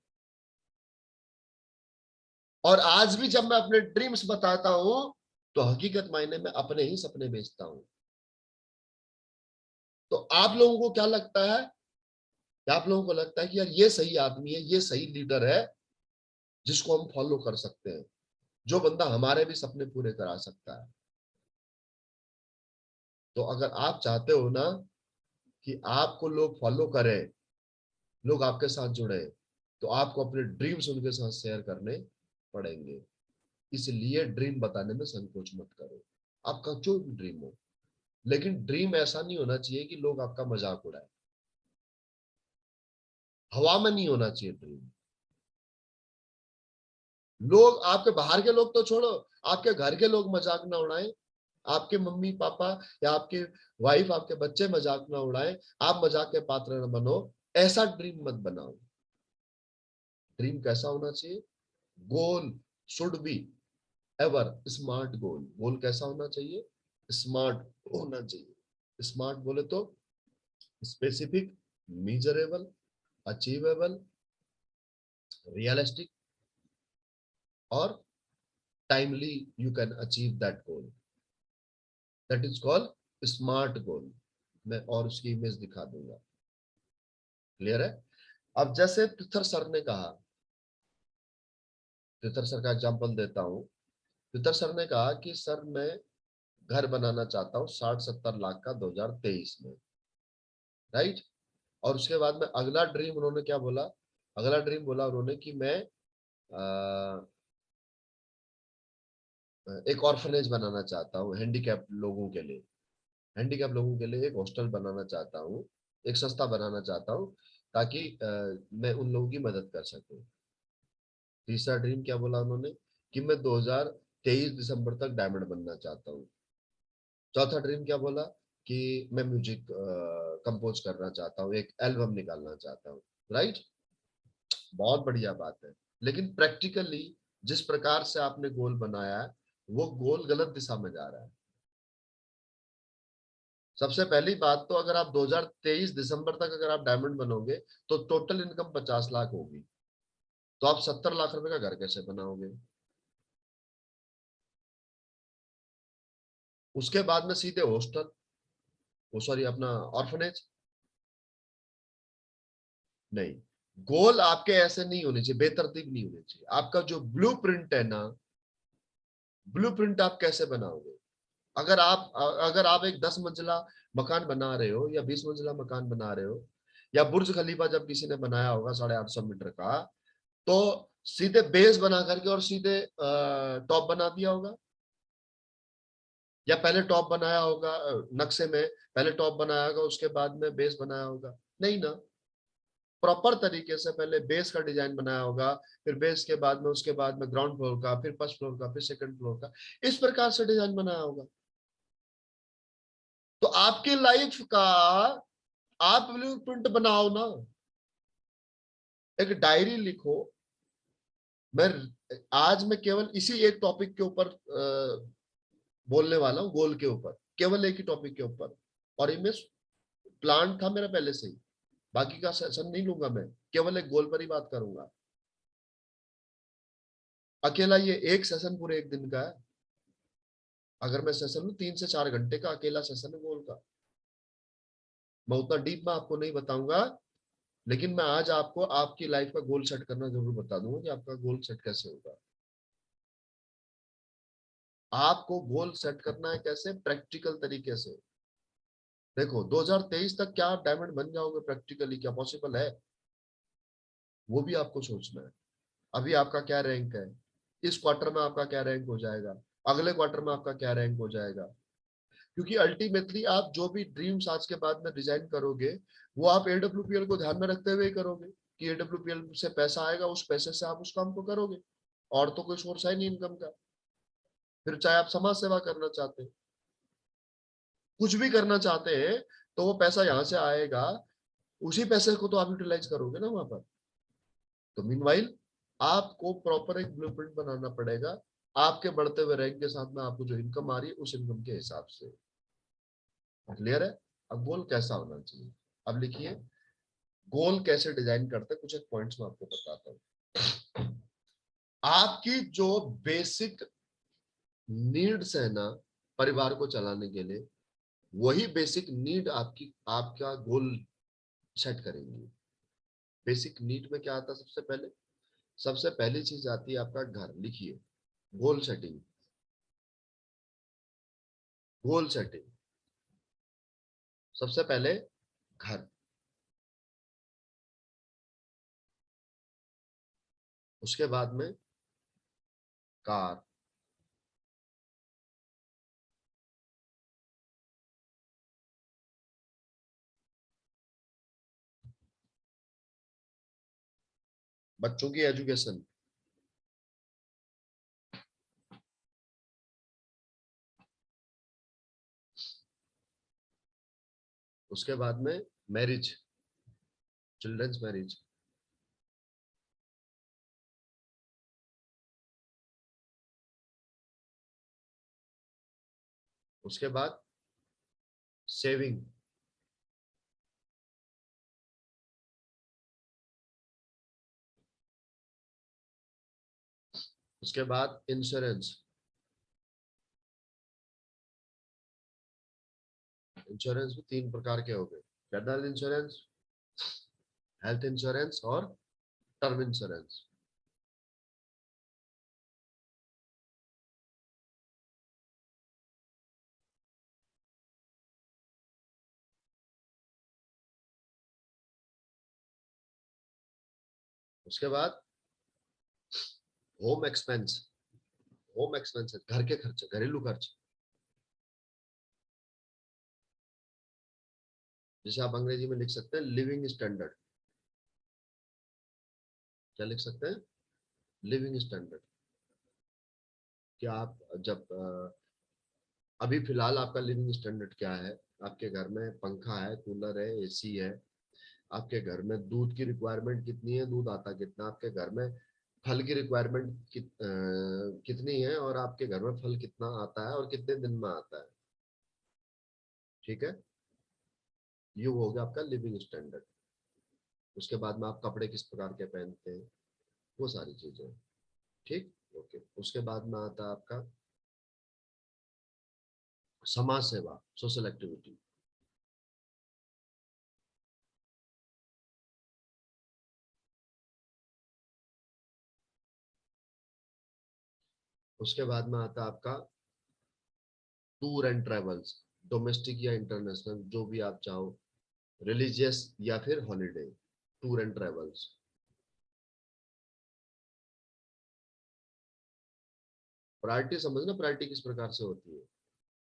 और आज भी जब मैं अपने ड्रीम्स बताता हूं तो हकीकत मायने में अपने ही सपने बेचता हूं। तो आप लोगों को क्या लगता है, आप लोगों को लगता है कि यार ये सही आदमी है, ये सही लीडर है जिसको हम फॉलो कर सकते हैं, जो बंदा हमारे भी सपने पूरे करा सकता है। तो अगर आप चाहते हो ना कि आपको लोग फॉलो करें, लोग आपके साथ जुड़े, तो आपको अपने ड्रीम्स उनके साथ शेयर करने पड़ेंगे। इसलिए ड्रीम बताने में संकोच मत करो, आपका जो भी ड्रीम हो। लेकिन ड्रीम ऐसा नहीं होना चाहिए कि लोग आपका मजाक उड़ाए, हवा में नहीं होना चाहिए ड्रीम। लोग, आपके बाहर के लोग तो छोड़ो, आपके घर के लोग मजाक ना उड़ाएं, आपके मम्मी पापा या आपके वाइफ, आपके बच्चे मजाक ना उड़ाएं, आप मजाक के पात्र न बनो। ऐसा ड्रीम मत बनाओ। ड्रीम कैसा होना चाहिए, goal should be ever smart goal. Goal कैसा होना चाहिए, स्मार्ट होना चाहिए। स्मार्ट बोले तो स्पेसिफिक, मेजरेबल, अचीवेबल, रियलिस्टिक और timely you can achieve that goal, that is called smart goal. मैं और उसकी इमेज दिखा दूंगा, क्लियर है। अब जैसे पृथ्वी सर ने कहा, पृथ्वी सर का एग्जांपल देता हूं। पृथ्वी सर ने कहा कि सर मैं घर बनाना चाहता हूं 60-70 लाख का 2023 में, राइट। और उसके बाद में अगला ड्रीम उन्होंने क्या बोला, अगला ड्रीम बोला उन्होंने कि मैं एक ऑर्फनेज बनाना चाहता हूँ हैंडीकैप लोगों के लिए, हैंडीकैप लोगों के लिए एक हॉस्टल बनाना चाहता हूँ, एक संस्था बनाना चाहता हूँ, ताकि मैं उन लोगों की मदद कर सकूं। तीसरा ड्रीम क्या बोला उन्होंने कि मैं 2023 दिसंबर तक डायमंड बनना चाहता हूँ। चौथा ड्रीम क्या बोला कि मैं म्यूजिक कंपोज करना चाहता हूँ, एक एल्बम निकालना चाहता हूँ, राइट? बहुत बढ़िया बात है, लेकिन प्रैक्टिकली जिस प्रकार से आपने गोल बनाया है वो गोल गलत दिशा में जा रहा है। सबसे पहली बात तो अगर आप 2023 दिसंबर तक अगर आप डायमंड बनोगे तो टोटल इनकम 50 लाख होगी, तो आप 70 लाख रुपए का घर कैसे बनाओगे? उसके बाद में सीधे हॉस्टल, वो सॉरी अपना ऑर्फनेज? नहीं, गोल आपके ऐसे नहीं होने चाहिए, बेतरतीब नहीं होने चाहिए। आपका जो ब्लूप्रिंट है ना, ब्लूप्रिंट आप कैसे बनाओगे? अगर आप एक 10 मंजिला मकान बना रहे हो या 20 मंजिला मकान बना रहे हो, या बुर्ज खलीफा जब किसी ने बनाया होगा 850 मीटर का, तो सीधे बेस बना करके और सीधे टॉप बना दिया होगा, या पहले टॉप बनाया होगा नक्शे में, पहले टॉप बनाया होगा उसके बाद में बेस बनाया होगा? नहीं ना, प्रॉपर तरीके से पहले बेस का डिजाइन बनाया होगा, फिर बेस के बाद में उसके बाद में ग्राउंड फ्लोर का, फिर फर्स्ट फ्लोर का, फिर सेकंड फ्लोर का, इस प्रकार से डिजाइन बनाया होगा। तो आपकी लाइफ का आप ब्लूप्रिंट बनाओ ना, एक डायरी लिखो। मैं आज मैं केवल इसी एक टॉपिक के ऊपर बोलने वाला हूँ, गोल के ऊपर, केवल एक ही टॉपिक के ऊपर, और ये प्लान था मेरा पहले से ही, बाकी का सेशन नहीं लूंगा मैं, केवल एक गोल पर ही बात करूंगा। अकेला ये एक सेशन पूरे एक दिन का है, अगर मैं सेशन लूं 3 से 4 घंटे का अकेला सेशन है गोल का। मैं उतना डीप में आपको नहीं बताऊंगा, लेकिन मैं आज आपको आपकी लाइफ का गोल सेट करना जरूर बता दूंगा कि आपका गोल सेट कैसे होगा। आपको गोल सेट करना है कैसे? प्रैक्टिकल तरीके से। देखो 2023 तक क्या आप डायमंड बन जाओगे प्रैक्टिकली? क्या पॉसिबल है? वो भी आपको सोचना है। अभी आपका क्या रैंक है, इस क्वार्टर में आपका क्या रैंक हो जाएगा, अगले क्वार्टर में आपका क्या रैंक हो जाएगा? क्योंकि अल्टीमेटली आप जो भी ड्रीम्स आज के बाद में डिजाइन करोगे, वो आप एडब्ल्यूपीएल को ध्यान में रखते हुए ही करोगे कि एडब्ल्यूपीएल से पैसा आएगा, उस पैसे से आप उस काम को करोगे, और तो कोई सोर्स है नहीं इनकम का। फिर चाहे आप समाज सेवा करना चाहते हैं, कुछ भी करना चाहते हैं, तो वो पैसा यहाँ से आएगा, उसी पैसे को तो आप यूटिलाइज करोगे ना वहां पर। तो मीनवाइल आपको प्रॉपर एक ब्लूप्रिंट बनाना पड़ेगा, आपके बढ़ते हुए रैंक के साथ में आपको जो इनकम आ रही है उस इनकम के हिसाब से। क्लियर है? अब गोल कैसा होना चाहिए, अब लिखिए गोल कैसे डिजाइन करते हैं, कुछ एक पॉइंट्स में आपको बताता हूँ। आपकी जो बेसिक नीड्स है ना परिवार को चलाने के लिए, वही बेसिक नीड आपकी आपका गोल सेट करेंगी। बेसिक नीड में क्या आता है? सबसे पहली चीज आती है आपका घर। लिखिए गोल सेटिंग, गोल सेटिंग सबसे पहले घर, उसके बाद में कार, बच्चों की एजुकेशन, उसके बाद में मैरिज, चिल्ड्रंस मैरिज, उसके बाद सेविंग, उसके बाद इंश्योरेंस। इंश्योरेंस भी 3 प्रकार के हो गए, जनरल इंश्योरेंस, हेल्थ इंश्योरेंस और टर्म इंश्योरेंस। उसके बाद होम एक्सपेंस, होम एक्सपेंस घर के खर्चे, घरेलू खर्च, जिसे आप अंग्रेजी में लिख सकते हैं लिविंग स्टैंडर्ड। क्या लिख सकते हैं? Living standard. कि आप जब अभी फिलहाल आपका लिविंग स्टैंडर्ड क्या है, आपके घर में पंखा है, कूलर है, एसी है, आपके घर में दूध की रिक्वायरमेंट कितनी है, दूध आता कितना, आपके घर में फल की रिक्वायरमेंट कितनी है, और आपके घर में फल कितना आता है और कितने दिन में आता है। ठीक है, ये हो गया आपका लिविंग स्टैंडर्ड। उसके बाद में आप कपड़े किस प्रकार के पहनते हैं, वो सारी चीजें। ठीक, ओके। उसके बाद में आता है आपका समाज सेवा, सोशल एक्टिविटी। उसके बाद में आता है आपका टूर एंड ट्रेवल्स, डोमेस्टिक या इंटरनेशनल, जो भी आप चाहो, रिलीजियस या फिर holiday, tour and travels. Priority समझना, प्रायोरिटी किस प्रकार से होती है,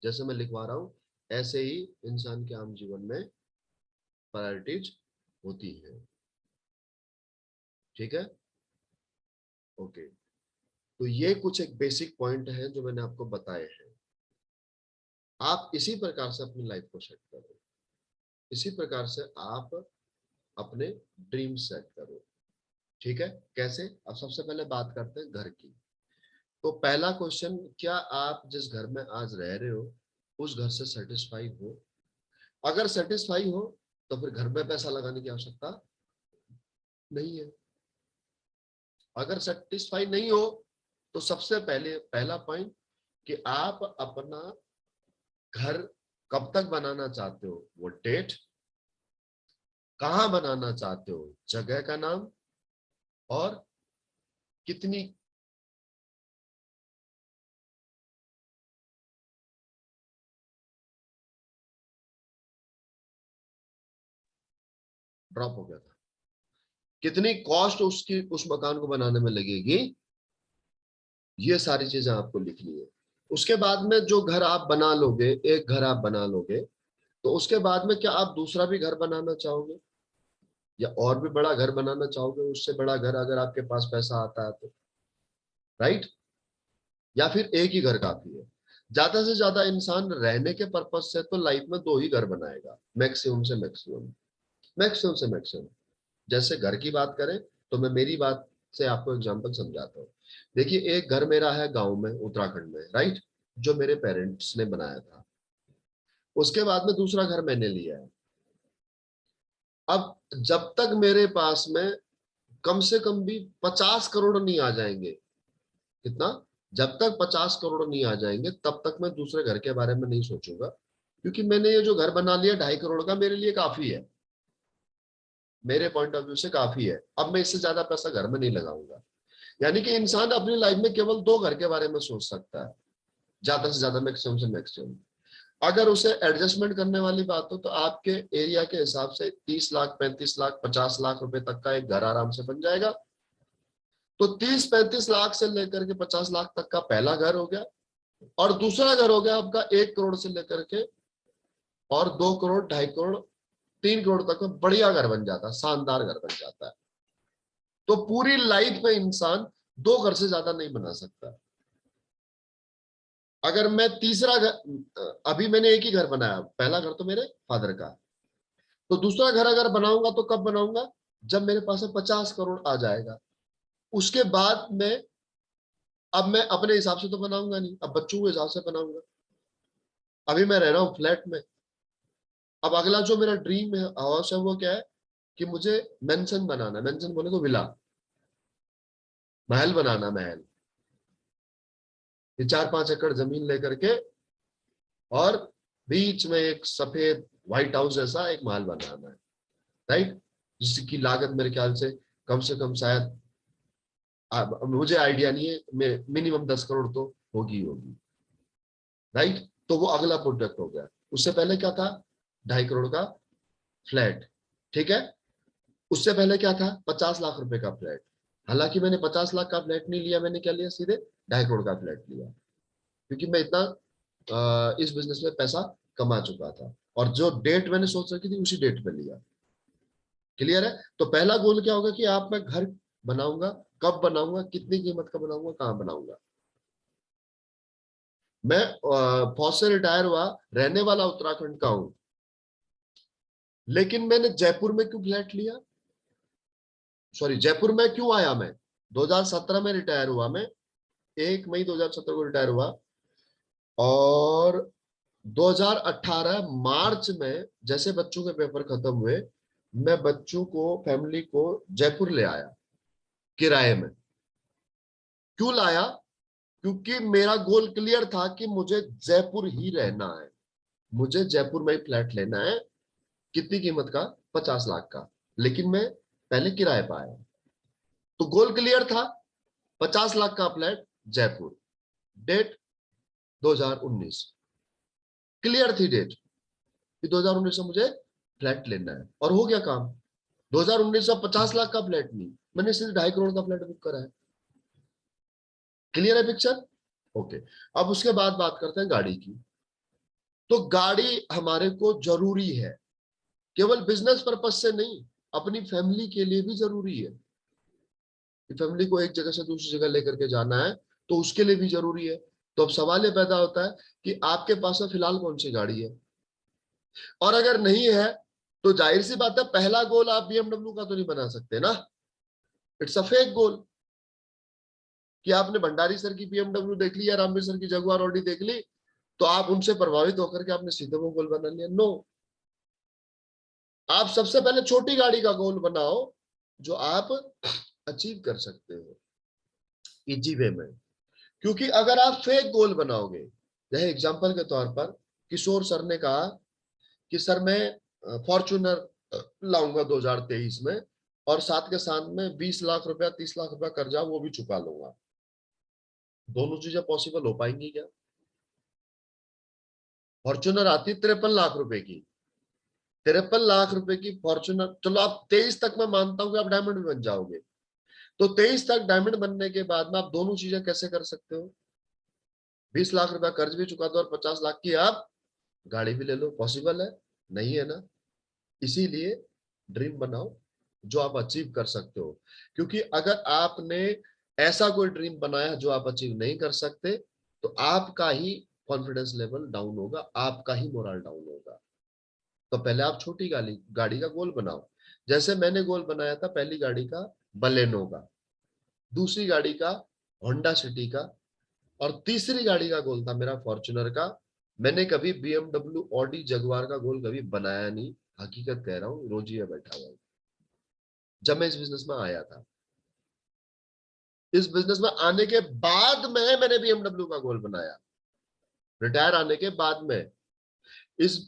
जैसे मैं लिखवा रहा हूं ऐसे ही इंसान के आम जीवन में प्रायोरिटीज होती है। ठीक है, ओके। तो ये कुछ एक बेसिक पॉइंट है जो मैंने आपको बताए हैं। आप इसी प्रकार से अपनी लाइफ को सेट करो, इसी प्रकार से आप अपने ड्रीम सेट करो। ठीक है, कैसे? अब सबसे पहले बात करते हैं घर की। तो पहला क्वेश्चन, क्या आप जिस घर में आज रह रहे हो उस घर से सेटिस्फाई हो? अगर सेटिस्फाई हो तो फिर घर में पैसा लगाने की आवश्यकता नहीं है। अगर सेटिस्फाई नहीं हो तो सबसे पहले पहला पॉइंट कि आप अपना घर कब तक बनाना चाहते हो, वो डेट, कहां बनाना चाहते हो, जगह का नाम, और कितनी ड्रॉप हो गया था, कितनी कॉस्ट उसकी उस मकान को बनाने में लगेगी, ये सारी चीजें आपको लिखनी है। उसके बाद में जो घर आप बना लोगे, एक घर आप बना लोगे, तो उसके बाद में क्या आप दूसरा भी घर बनाना चाहोगे, या और भी बड़ा घर बनाना चाहोगे, उससे बड़ा घर अगर आपके पास पैसा आता है तो, राइट? या फिर एक ही घर काफी है? ज्यादा से ज्यादा इंसान रहने के पर्पज से तो लाइफ में 2 ही घर बनाएगा, मैक्सिमम से मैक्सिमम, मैक्सिमम से मैक्सिमम। जैसे घर की बात करें तो मैं मेरी बात से आपको एग्जांपल समझाता हूँ। देखिए, एक घर मेरा है गांव में, उत्तराखंड में, राइट, जो मेरे पेरेंट्स ने बनाया था। उसके बाद में दूसरा घर मैंने लिया है। अब जब तक मेरे पास में कम से कम भी 50 करोड़ नहीं आ जाएंगे, कितना? जब तक 50 करोड़ नहीं आ जाएंगे तब तक मैं दूसरे घर के बारे में नहीं सोचूंगा, क्योंकि मैंने ये जो घर बना लिया 2.5 करोड़ का, मेरे लिए काफी है, मेरे पॉइंट ऑफ व्यू से काफी है। अब मैं इससे ज्यादा पैसा घर में नहीं लगाऊंगा। यानी कि इंसान अपनी लाइफ में केवल 2 घर के बारे में सोच सकता है, ज्यादा से ज्यादा, मैक्सिमम से मैक्सिमम। अगर उसे एडजस्टमेंट करने वाली बात हो तो आपके एरिया के हिसाब से 30 लाख, 35 लाख, 50 लाख रुपए तक का एक घर आराम से बन जाएगा। तो 30-35 लाख से लेकर के 50 लाख तक का पहला घर हो गया, और दूसरा घर हो गया आपका 1 करोड़ से लेकर के और 2 करोड़, 2.5 करोड़, 3 करोड़ तक में बढ़िया घर बन जाता है, शानदार घर बन जाता है। तो पूरी लाइफ में इंसान 2 घर से ज्यादा नहीं बना सकता। अगर मैं तीसरा घर, अभी मैंने एक ही घर बनाया, पहला घर तो मेरे फादर का, तो दूसरा घर अगर बनाऊंगा तो कब बनाऊंगा? जब मेरे पास 50 करोड़ आ जाएगा। उसके बाद में अब मैं अपने हिसाब से तो बनाऊंगा नहीं, अब बच्चों के हिसाब से बनाऊंगा। अभी मैं रह रहा हूँ फ्लैट में। अब अगला जो मेरा ड्रीम है, हाउस है, वो क्या है कि मुझे मेंशन बनाना, मेंशन बोले तो विला, महल बनाना, महल, ये 4-5 एकड़ जमीन लेकर के, और बीच में एक सफेद व्हाइट हाउस जैसा एक महल बनाना है, राइट? जिसकी लागत मेरे ख्याल से कम शायद, मुझे आइडिया नहीं है, मिनिमम 10 करोड़ तो होगी होगी, राइट? तो वो अगला प्रोजेक्ट हो गया। उससे पहले क्या था? 2.5 करोड़ का फ्लैट, ठीक है? उससे पहले क्या था? 50 लाख रुपए का फ्लैट। हालांकि मैंने 50 लाख का फ्लैट नहीं लिया, मैंने क्या लिया? सीधे 2.5 करोड़ का फ्लैट लिया, क्योंकि मैं इतना इस बिजनेस में पैसा कमा चुका था, और जो डेट मैंने सोच रखी थी उसी डेट पे लिया। क्लियर है? तो पहला गोल क्या होगा कि आप, मैं घर बनाऊंगा, कब बनाऊंगा, कितनी कीमत का बनाऊंगा, कहां बनाऊंगा। मैं फौज से रिटायर हुआ, रहने वाला उत्तराखंड का हूं, लेकिन मैंने जयपुर में क्यों फ्लैट लिया, सॉरी जयपुर में क्यों आया मैं, 2017 में रिटायर हुआ मैं, 1 मई 2017 को रिटायर हुआ, और 2018 मार्च में जैसे बच्चों के पेपर खत्म हुए, मैं बच्चों को, फैमिली को जयपुर ले आया किराए में। क्यों लाया, क्योंकि मेरा गोल क्लियर था कि मुझे जयपुर ही रहना है, मुझे जयपुर में ही फ्लैट लेना है। कितनी कीमत का, 50 लाख का, लेकिन मैं पहले किराए पर आया, तो गोल क्लियर था, 50 लाख का फ्लैट जयपुर, डेट 2019, क्लियर थी डेट कि 2019 में मुझे फ्लैट लेना है, और हो गया काम। 2019 में 50 लाख का फ्लैट नहीं, मैंने सिर्फ 2.5 करोड़ का फ्लैट बुक करा है। क्लियर है पिक्चर? ओके। अब उसके बाद बात करते हैं गाड़ी की। तो गाड़ी हमारे को जरूरी है, केवल बिजनेस पर्पज से नहीं, अपनी फैमिली के लिए भी जरूरी है। फैमिली को एक जगह से दूसरी जगह लेकर के जाना है, तो उसके लिए भी जरूरी है। तो अब सवाल ये पैदा होता है कि आपके पास में फिलहाल कौन सी गाड़ी है, और अगर नहीं है तो जाहिर सी बात है पहला गोल आप बीएमडब्ल्यू का तो नहीं बना सकते ना, इट्स अ फेक गोल। कि आपने भंडारी सर की बीएमडब्ल्यू देख ली या रामवीर सर की जगुआर ऑडी देख ली, तो आप उनसे प्रभावित होकर के आपने सीधे वो गोल बना लिया, नो। आप सबसे पहले छोटी गाड़ी का गोल बनाओ जो आप अचीव कर सकते हो इजी वे में। क्योंकि अगर आप फेक गोल बनाओगे, जैसे एग्जांपल के तौर पर किशोर सर ने कहा कि सर मैं फॉर्च्यूनर लाऊंगा 2023 में, और साथ के साथ में 20 लाख रुपया 30 लाख रुपया कर्जा वो भी चुका लूंगा, दोनों चीजें पॉसिबल हो पाएंगी क्या? फॉर्च्यूनर आती 53 लाख रुपए की, 53 लाख रुपए की फॉर्च्यूनर, चलो आप 23 तक मैं मानता हूं कि आप डायमंड भी बन जाओगे, तो 23 तक डायमंड बनने के बाद में आप दोनों चीजें कैसे कर सकते हो? 20 लाख रुपया कर्ज भी चुका दो और 50 लाख की आप गाड़ी भी ले लो, पॉसिबल है? नहीं है ना। इसीलिए ड्रीम बनाओ जो आप अचीव कर सकते हो, क्योंकि अगर आपने ऐसा कोई ड्रीम बनाया जो आप अचीव नहीं कर सकते, तो आपका ही कॉन्फिडेंस लेवल डाउन होगा, आपका ही मोरल डाउन होगा। तो पहले आप छोटी गाड़ी गाड़ी का गोल बनाओ। जैसे मैंने गोल बनाया था पहली गाड़ी का बलेनो का, दूसरी गाड़ी का होंडा सिटी का, और तीसरी गाड़ी का गोल था मेरा फॉर्च्यूनर का। मैंने कभी बीएमडब्ल्यू ऑडी जगुआर का गोल कभी बनाया नहीं, हकीकत कह रहा हूँ, रोज ही बैठा हुआ। जब मैं इस बिजनेस में आया था, इस बिजनेस में आने के बाद में मैंने बीएमडब्ल्यू का गोल बनाया, रिटायर आने के बाद में। इस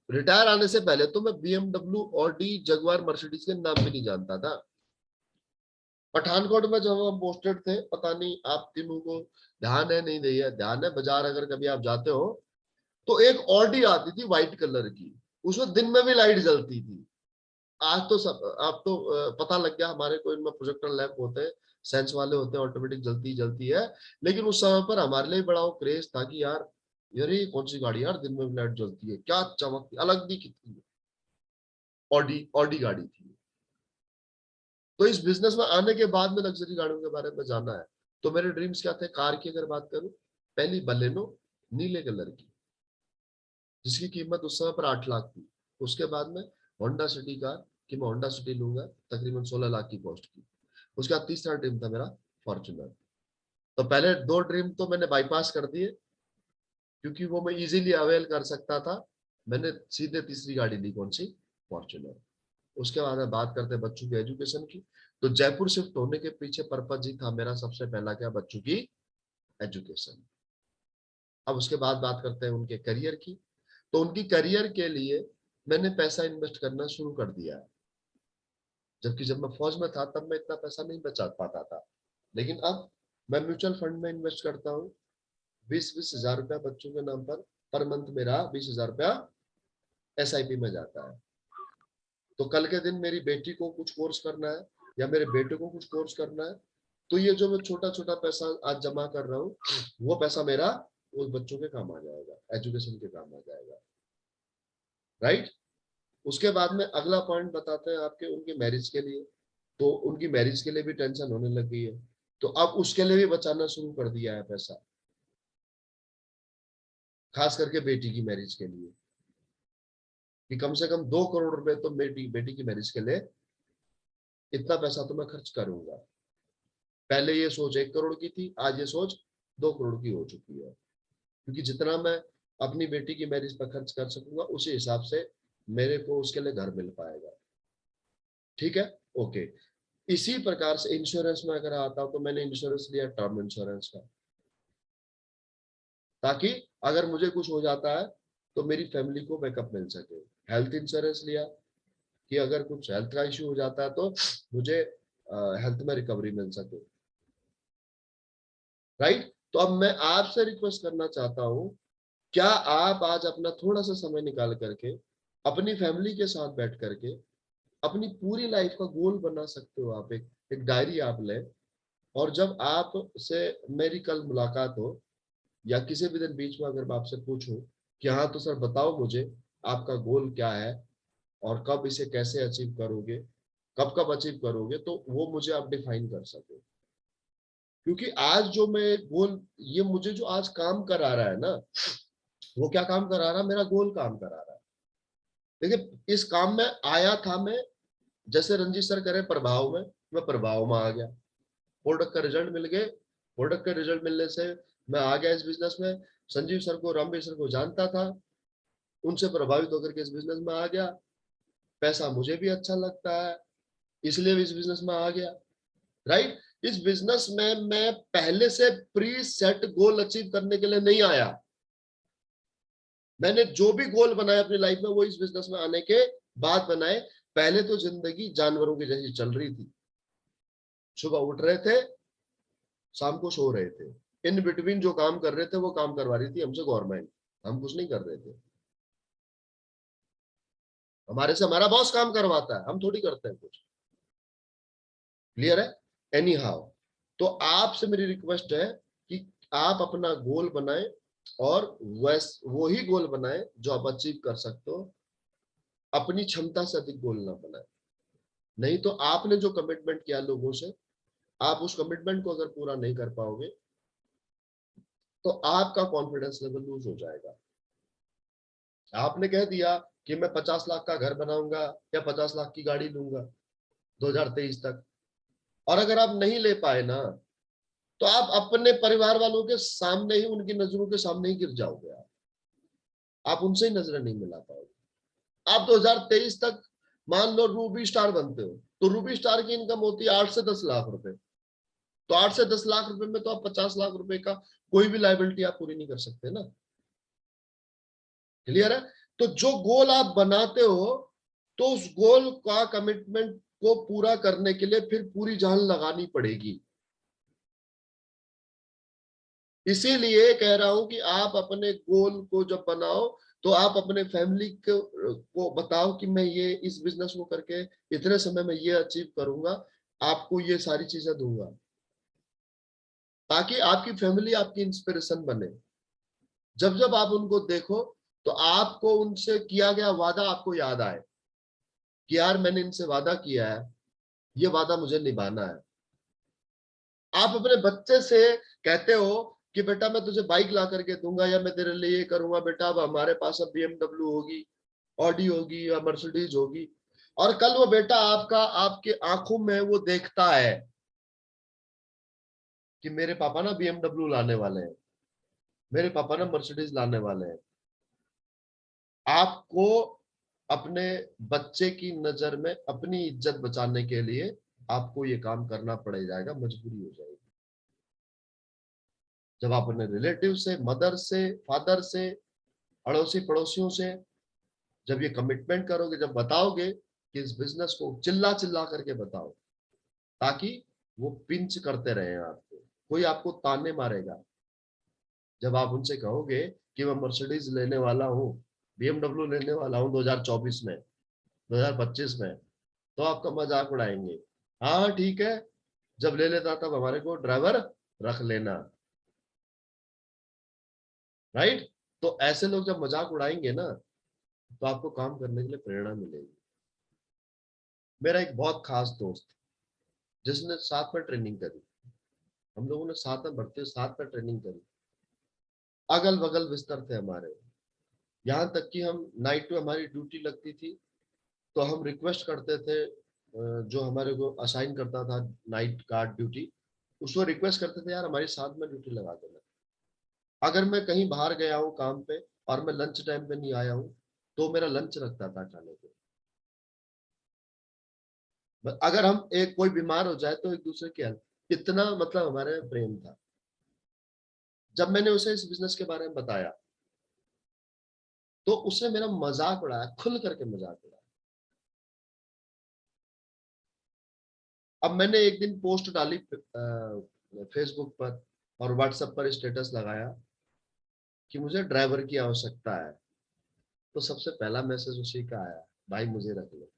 रिटायर आने से पहले तो मैं बीएमडब्ल्यू ऑडी जगुआर मर्सिडीज के नाम भी नहीं जानता था। पठानकोट में जब हम पोस्टेड थे, पता नहीं आप तीनों को ध्यान है नहीं दिया ध्यान है, बाजार अगर कभी आप जाते हो तो एक ऑडी आती थी व्हाइट कलर की, उसमें दिन में भी लाइट जलती थी। आज तो सब आप तो पता लग गया, हमारे को इनमें प्रोजेक्टर लैंप होते हैं, सेंस वाले होते हैं, ऑटोमेटिक जलती जलती है। लेकिन उस समय पर हमारे लिए बड़ा वो क्रेज था कि यार ये कौन सी गाड़ी यार दिन में भी लाइट जलती है, क्या चमकती, अलग भी कितनी। ऑडी ऑडी गाड़ी थी। तो इस बिजनेस में आने के बाद में लग्जरी गाड़ियों के बारे में जाना है। तो मेरे ड्रीम्स क्या थे? कार की अगर बात करूं, पहली बलेनो नीले कलर की, जिसकी कीमत उस समय पर 8 लाख थी। उसके बाद में होंडा सिटी कार, कि मैं होंडा सिटी लूंगा, तकरीबन 16 लाख की कॉस्ट की। उसके बाद तीसरा ड्रीम था मेरा फॉर्च्यूनर। तो पहले दो ड्रीम तो मैंने बाईपास कर दिए, क्योंकि वो मैं इजीली अवेल कर सकता था। मैंने सीधे तीसरी गाड़ी ली, कौन सी? फॉर्च्यूनर। उसके बाद में बात करते हैं बच्चों की एजुकेशन की। तो जयपुर शिफ्ट होने के पीछे पर्पज ही था मेरा सबसे पहला, क्या? बच्चों की एजुकेशन। अब उसके बाद बात करते हैं उनके करियर की। तो उनकी करियर के लिए मैंने पैसा इन्वेस्ट करना शुरू कर दिया है। जबकि जब मैं फौज में था तब मैं इतना पैसा नहीं बचा पाता था, लेकिन अब मैं म्यूचुअल फंड में इन्वेस्ट करता हूँ। 20-20 हजार रुपया बच्चों के नाम पर मंथ मेरा 20 हजार रुपया SIP में जाता है। तो कल के दिन मेरी बेटी को कुछ कोर्स करना है या मेरे बेटे को कुछ कोर्स करना है, तो ये जो मैं छोटा छोटा पैसा आज जमा कर रहा हूँ, वो पैसा मेरा उस बच्चों के काम आ जाएगा, एजुकेशन के काम आ जाएगा, राइट। उसके बाद में अगला पॉइंट बताते हैं आपके उनकी मैरिज के लिए। तो उनकी मैरिज के लिए भी टेंशन होने लग गई है, तो अब उसके लिए भी बचाना शुरू कर दिया है पैसा, खास करके बेटी की मैरिज के लिए। कि कम से कम 2 करोड़ रुपए तो बेटी की मैरिज के लिए इतना पैसा तो मैं खर्च करूंगा। पहले ये सोच 1 करोड़ की थी, आज ये सोच 2 करोड़ की हो चुकी है, क्योंकि जितना मैं अपनी बेटी की मैरिज पर खर्च कर सकूंगा उसी हिसाब से मेरे को उसके लिए घर मिल पाएगा। ठीक है, ओके। इसी प्रकार से इंश्योरेंस में अगर आता हूं तो मैंने इंश्योरेंस लिया टर्म इंश्योरेंस का, ताकि अगर मुझे कुछ हो जाता है तो मेरी फैमिली को बैकअप मिल सके। हेल्थ इंश्योरेंस लिया कि अगर कुछ हेल्थ का इश्यू हो जाता है तो मुझे हेल्थ में रिकवरी मिल सके। राइट, तो अब मैं आपसे रिक्वेस्ट करना चाहता हूं, क्या आप आज अपना थोड़ा सा समय निकाल करके अपनी फैमिली के साथ बैठ करके अपनी पूरी लाइफ का गोल बना सकते हो। आप एक डायरी आप लें, और जब आप से मेरी कल मुलाकात हो या किसी भी दिन बीच में अगर मैं आपसे पूछूं कि हाँ तो सर बताओ मुझे आपका गोल क्या है और कब इसे कैसे अचीव करोगे, कब कब अचीव करोगे, तो वो मुझे आप डिफाइन कर सको। क्योंकि आज जो मैं गोल, ये मुझे जो आज काम करा रहा है ना, वो क्या काम करा रहा है, मेरा गोल काम करा रहा है। देखिए इस काम में आया था मैं, जैसे रंजीत सर करे प्रभाव में, मैं प्रभाव में आ गया, प्रोडक्ट का रिजल्ट मिल गए, प्रोडक्ट का रिजल्ट मिलने से मैं आ गया इस बिजनेस में। संजीव सर को, रामवीर सर को जानता था, उनसे प्रभावित होकर के इस बिजनेस में आ गया। पैसा मुझे भी अच्छा लगता है, इसलिए भी इस बिजनेस में आ गया। राइट, इस बिजनेस में मैं पहले से प्री सेट गोल अचीव करने के लिए नहीं आया। मैंने जो भी गोल बनाए अपनी लाइफ में वो इस बिजनेस में आने के बाद बनाए। पहले तो जिंदगी जानवरों की जैसी चल रही थी, सुबह उठ रहे थे, शाम को सो रहे थे। इन बिटवीन जो काम कर रहे थे वो काम करवा रही थी हमसे गवर्नमेंट, हम कुछ नहीं कर रहे थे। हमारे से हमारा बॉस काम करवाता है, हम थोड़ी करते हैं कुछ। क्लियर है? एनी हाउ, तो आपसे मेरी रिक्वेस्ट है कि आप अपना गोल बनाएं, और वो ही गोल बनाएं जो आप अचीव कर सकते हो। अपनी क्षमता से अधिक गोल ना बनाएं, नहीं तो आपने जो कमिटमेंट किया लोगों से, आप उस कमिटमेंट को अगर पूरा नहीं कर पाओगे तो आपका कॉन्फिडेंस लेवल लूज हो जाएगा। आपने कह दिया कि मैं 50 लाख का घर बनाऊंगा या 50 लाख की गाड़ी लूंगा 2023 तक, और अगर आप नहीं ले पाए ना, तो आप अपने परिवार वालों के सामने ही, उनकी नजरों के सामने ही गिर जाओगे। आप उनसे ही नजरें नहीं मिला पाओगे। आप 2023 तक मान लो रूबी स्टार बनते हो, तो रूबी स्टार की इनकम होती है 8 से 10 लाख रुपए। तो 8 से 10 लाख रुपए में तो आप 50 लाख रुपए का कोई भी लाइबिलिटी आप पूरी नहीं कर सकते ना। क्लियर है? तो जो गोल आप बनाते हो, तो उस गोल का कमिटमेंट को पूरा करने के लिए फिर पूरी जान लगानी पड़ेगी। इसीलिए कह रहा हूं कि आप अपने गोल को जब बनाओ तो आप अपने फैमिली को बताओ कि मैं ये इस बिजनेस को करके इतने समय में ये अचीव करूंगा, आपको ये सारी चीजें दूंगा, ताकि आपकी फैमिली आपकी इंस्पिरेशन बने। जब जब आप उनको देखो तो आपको उनसे किया गया वादा आपको याद आए कि यार मैंने इनसे वादा किया है, ये वादा मुझे निभाना है। आप अपने बच्चे से कहते हो कि बेटा मैं तुझे बाइक ला करके दूंगा, या मैं तेरे लिए ये करूंगा बेटा, अब हमारे पास अब BMW होगी, ऑडी होगी या मर्सिडीज होगी, और कल वो बेटा आपका आपके आंखों में वो देखता है कि मेरे पापा ना BMW लाने वाले हैं, मेरे पापा ना मर्सिडीज लाने वाले हैं। आपको अपने बच्चे की नजर में अपनी इज्जत बचाने के लिए आपको ये काम करना पड़ जाएगा, मजबूरी हो जाएगी। जब आप अपने रिलेटिव से, मदर से, फादर से, अड़ोसी पड़ोसियों से जब ये कमिटमेंट करोगे, जब बताओगे कि इस बिजनेस को चिल्ला चिल्ला करके बताओ, ताकि वो पिंच करते रहे आपको, कोई आपको ताने मारेगा। जब आप उनसे कहोगे कि मैं मर्सिडीज लेने वाला हूँ, BMW लेने वाला हूँ 2024 में, 2025 में, तो आपका मजाक उड़ाएंगे। हाँ ठीक है, जब ले लेता तब हमारे को ड्राइवर रख लेना। राइट, तो ऐसे लोग जब मजाक उड़ाएंगे ना, तो आपको काम करने के लिए प्रेरणा मिलेगी। मेरा एक बहुत खास दोस्त जिसने साथ में ट्रेनिंग करी, हम लोगों ने साथ में भर्ती, साथ में ट्रेनिंग करी, अगल बगल बिस्तर थे हमारे, यहाँ तक कि हम नाइट में हमारी ड्यूटी लगती थी तो हम रिक्वेस्ट करते थे जो हमारे को असाइन करता था नाइट गार्ड ड्यूटी, उसको रिक्वेस्ट करते थे यार हमारी साथ में ड्यूटी लगा देना। अगर मैं कहीं बाहर गया हूँ काम पे और मैं लंच टाइम पे नहीं आया हूँ तो मेरा लंच रखता था खाने को। अगर हम एक कोई बीमार हो जाए तो एक दूसरे की हेल्प, इतना मतलब हमारे में प्रेम था। जब मैंने उसे इस बिजनेस के बारे में बताया तो उसने मेरा मजाक उड़ाया, खुल करके मजाक उड़ाया। अब मैंने एक दिन पोस्ट डाली फेसबुक पर और व्हाट्सएप पर स्टेटस लगाया कि मुझे ड्राइवर की आवश्यकता है, तो सबसे पहला मैसेज उसी का आया, भाई मुझे रख लो।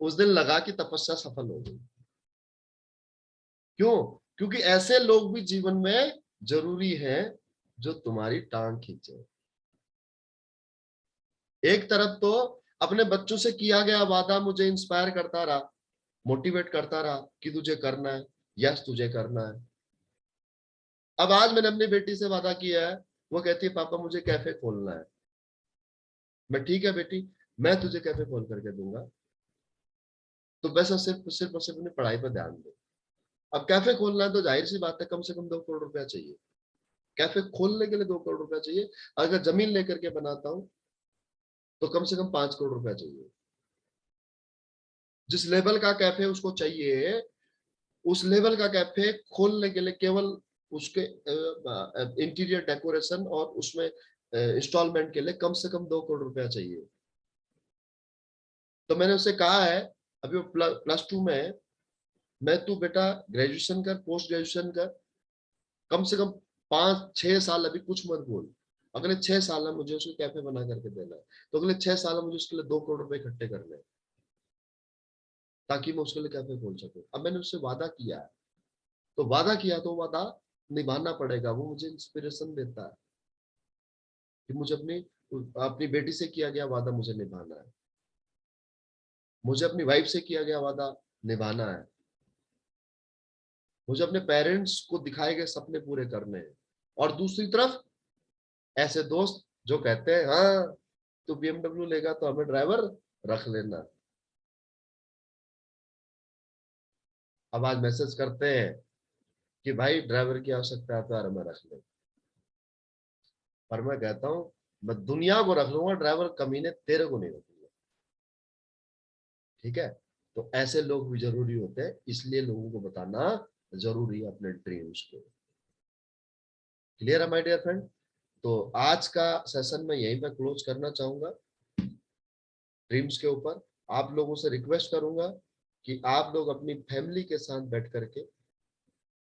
उस दिन लगा कि तपस्या सफल हो गई। क्यों? क्योंकि ऐसे लोग भी जीवन में जरूरी हैं जो तुम्हारी टांग खींचे। एक तरफ तो अपने बच्चों से किया गया वादा मुझे इंस्पायर करता रहा, मोटिवेट करता रहा कि तुझे करना है, यस तुझे करना है। अब आज मैंने अपनी बेटी से वादा किया है, वो कहती है पापा मुझे कैफे खोलना है। मैं ठीक है बेटी, मैं तुझे कैफे खोल करके दूंगा, तो बस सिर्फ और सिर्फ अपनी पढ़ाई पर ध्यान दे। अब कैफे खोलना है तो जाहिर सी बात है कम से कम 2 करोड़ रुपया चाहिए। कैफे खोलने के लिए 2 करोड़ रुपया चाहिए। अगर जमीन लेकर के बनाता हूं तो कम से कम 5 करोड़ रुपया चाहिए। जिस लेवल का कैफे उसको चाहिए, उस लेवल का कैफे खोलने के लिए केवल उसके इंटीरियर डेकोरेशन और उसमें इंस्टॉलमेंट के लिए कम से कम 2 करोड़ रुपया चाहिए। तो मैंने उसे कहा है, अभी वो +2 में है, मैं तू बेटा ग्रेजुएशन कर, पोस्ट ग्रेजुएशन कर, कम से कम 5-6 साल अभी कुछ मत बोल, अगले 6 साल में मुझे उसको कैफे बना करके देना है। तो अगले 6 साल में मुझे उसके लिए 2 करोड़ रुपए इकट्ठे करने हैं ताकि मैं उसके लिए कैफे खोल सकूं। अब मैंने उससे वादा किया है, तो वादा किया तो वादा निभाना पड़ेगा। वो मुझे इंस्पिरेशन देता है कि मुझे अपनी अपनी बेटी से किया गया वादा मुझे निभाना है, मुझे अपनी वाइफ से किया गया वादा निभाना है, मुझे अपने पेरेंट्स को दिखाए गए सपने पूरे करने हैं। और दूसरी तरफ ऐसे दोस्त जो कहते हैं हाँ तू BMW लेगा तो हमें ड्राइवर रख लेना। अब आज मैसेज करते हैं कि भाई ड्राइवर की आवश्यकता है तो यार हमें रख ले। पर मैं कहता हूं मैं दुनिया को रख लूंगा, ड्राइवर कमीने तेरे को नहीं रखूंगा। ठीक है? तो ऐसे लोग भी जरूरी होते हैं, इसलिए लोगों को बताना जरूरी है अपने ड्रीम्स को। क्लियर है माय डियर फ्रेंड? तो आज का सेशन मैं यहीं पे क्लोज करना चाहूंगा ड्रीम्स के ऊपर। आप लोगों से रिक्वेस्ट करूंगा कि आप लोग अपनी फैमिली के साथ बैठ करके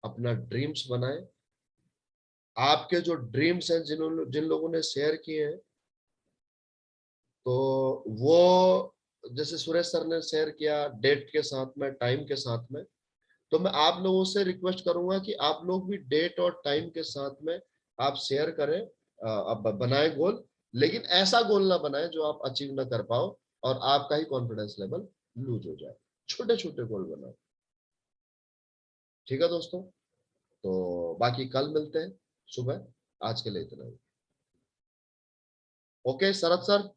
अपना ड्रीम्स बनाएं। आपके जो ड्रीम्स हैं जिन लोगों ने शेयर किए हैं, तो वो जैसे सुरेश सर ने शेयर किया डेट के साथ में, टाइम के साथ में, तो मैं आप लोगों से रिक्वेस्ट करूंगा कि आप लोग भी डेट और टाइम के साथ में आप शेयर करें, अब बनाए गोल, लेकिन ऐसा गोल ना बनाए जो आप अचीव ना कर पाओ और आपका ही कॉन्फिडेंस लेवल लूज हो जाए। छोटे छोटे गोल बनाओ। ठीक है दोस्तों? तो बाकी कल मिलते हैं सुबह। आज के लिए इतना ही। ओके शरद सर।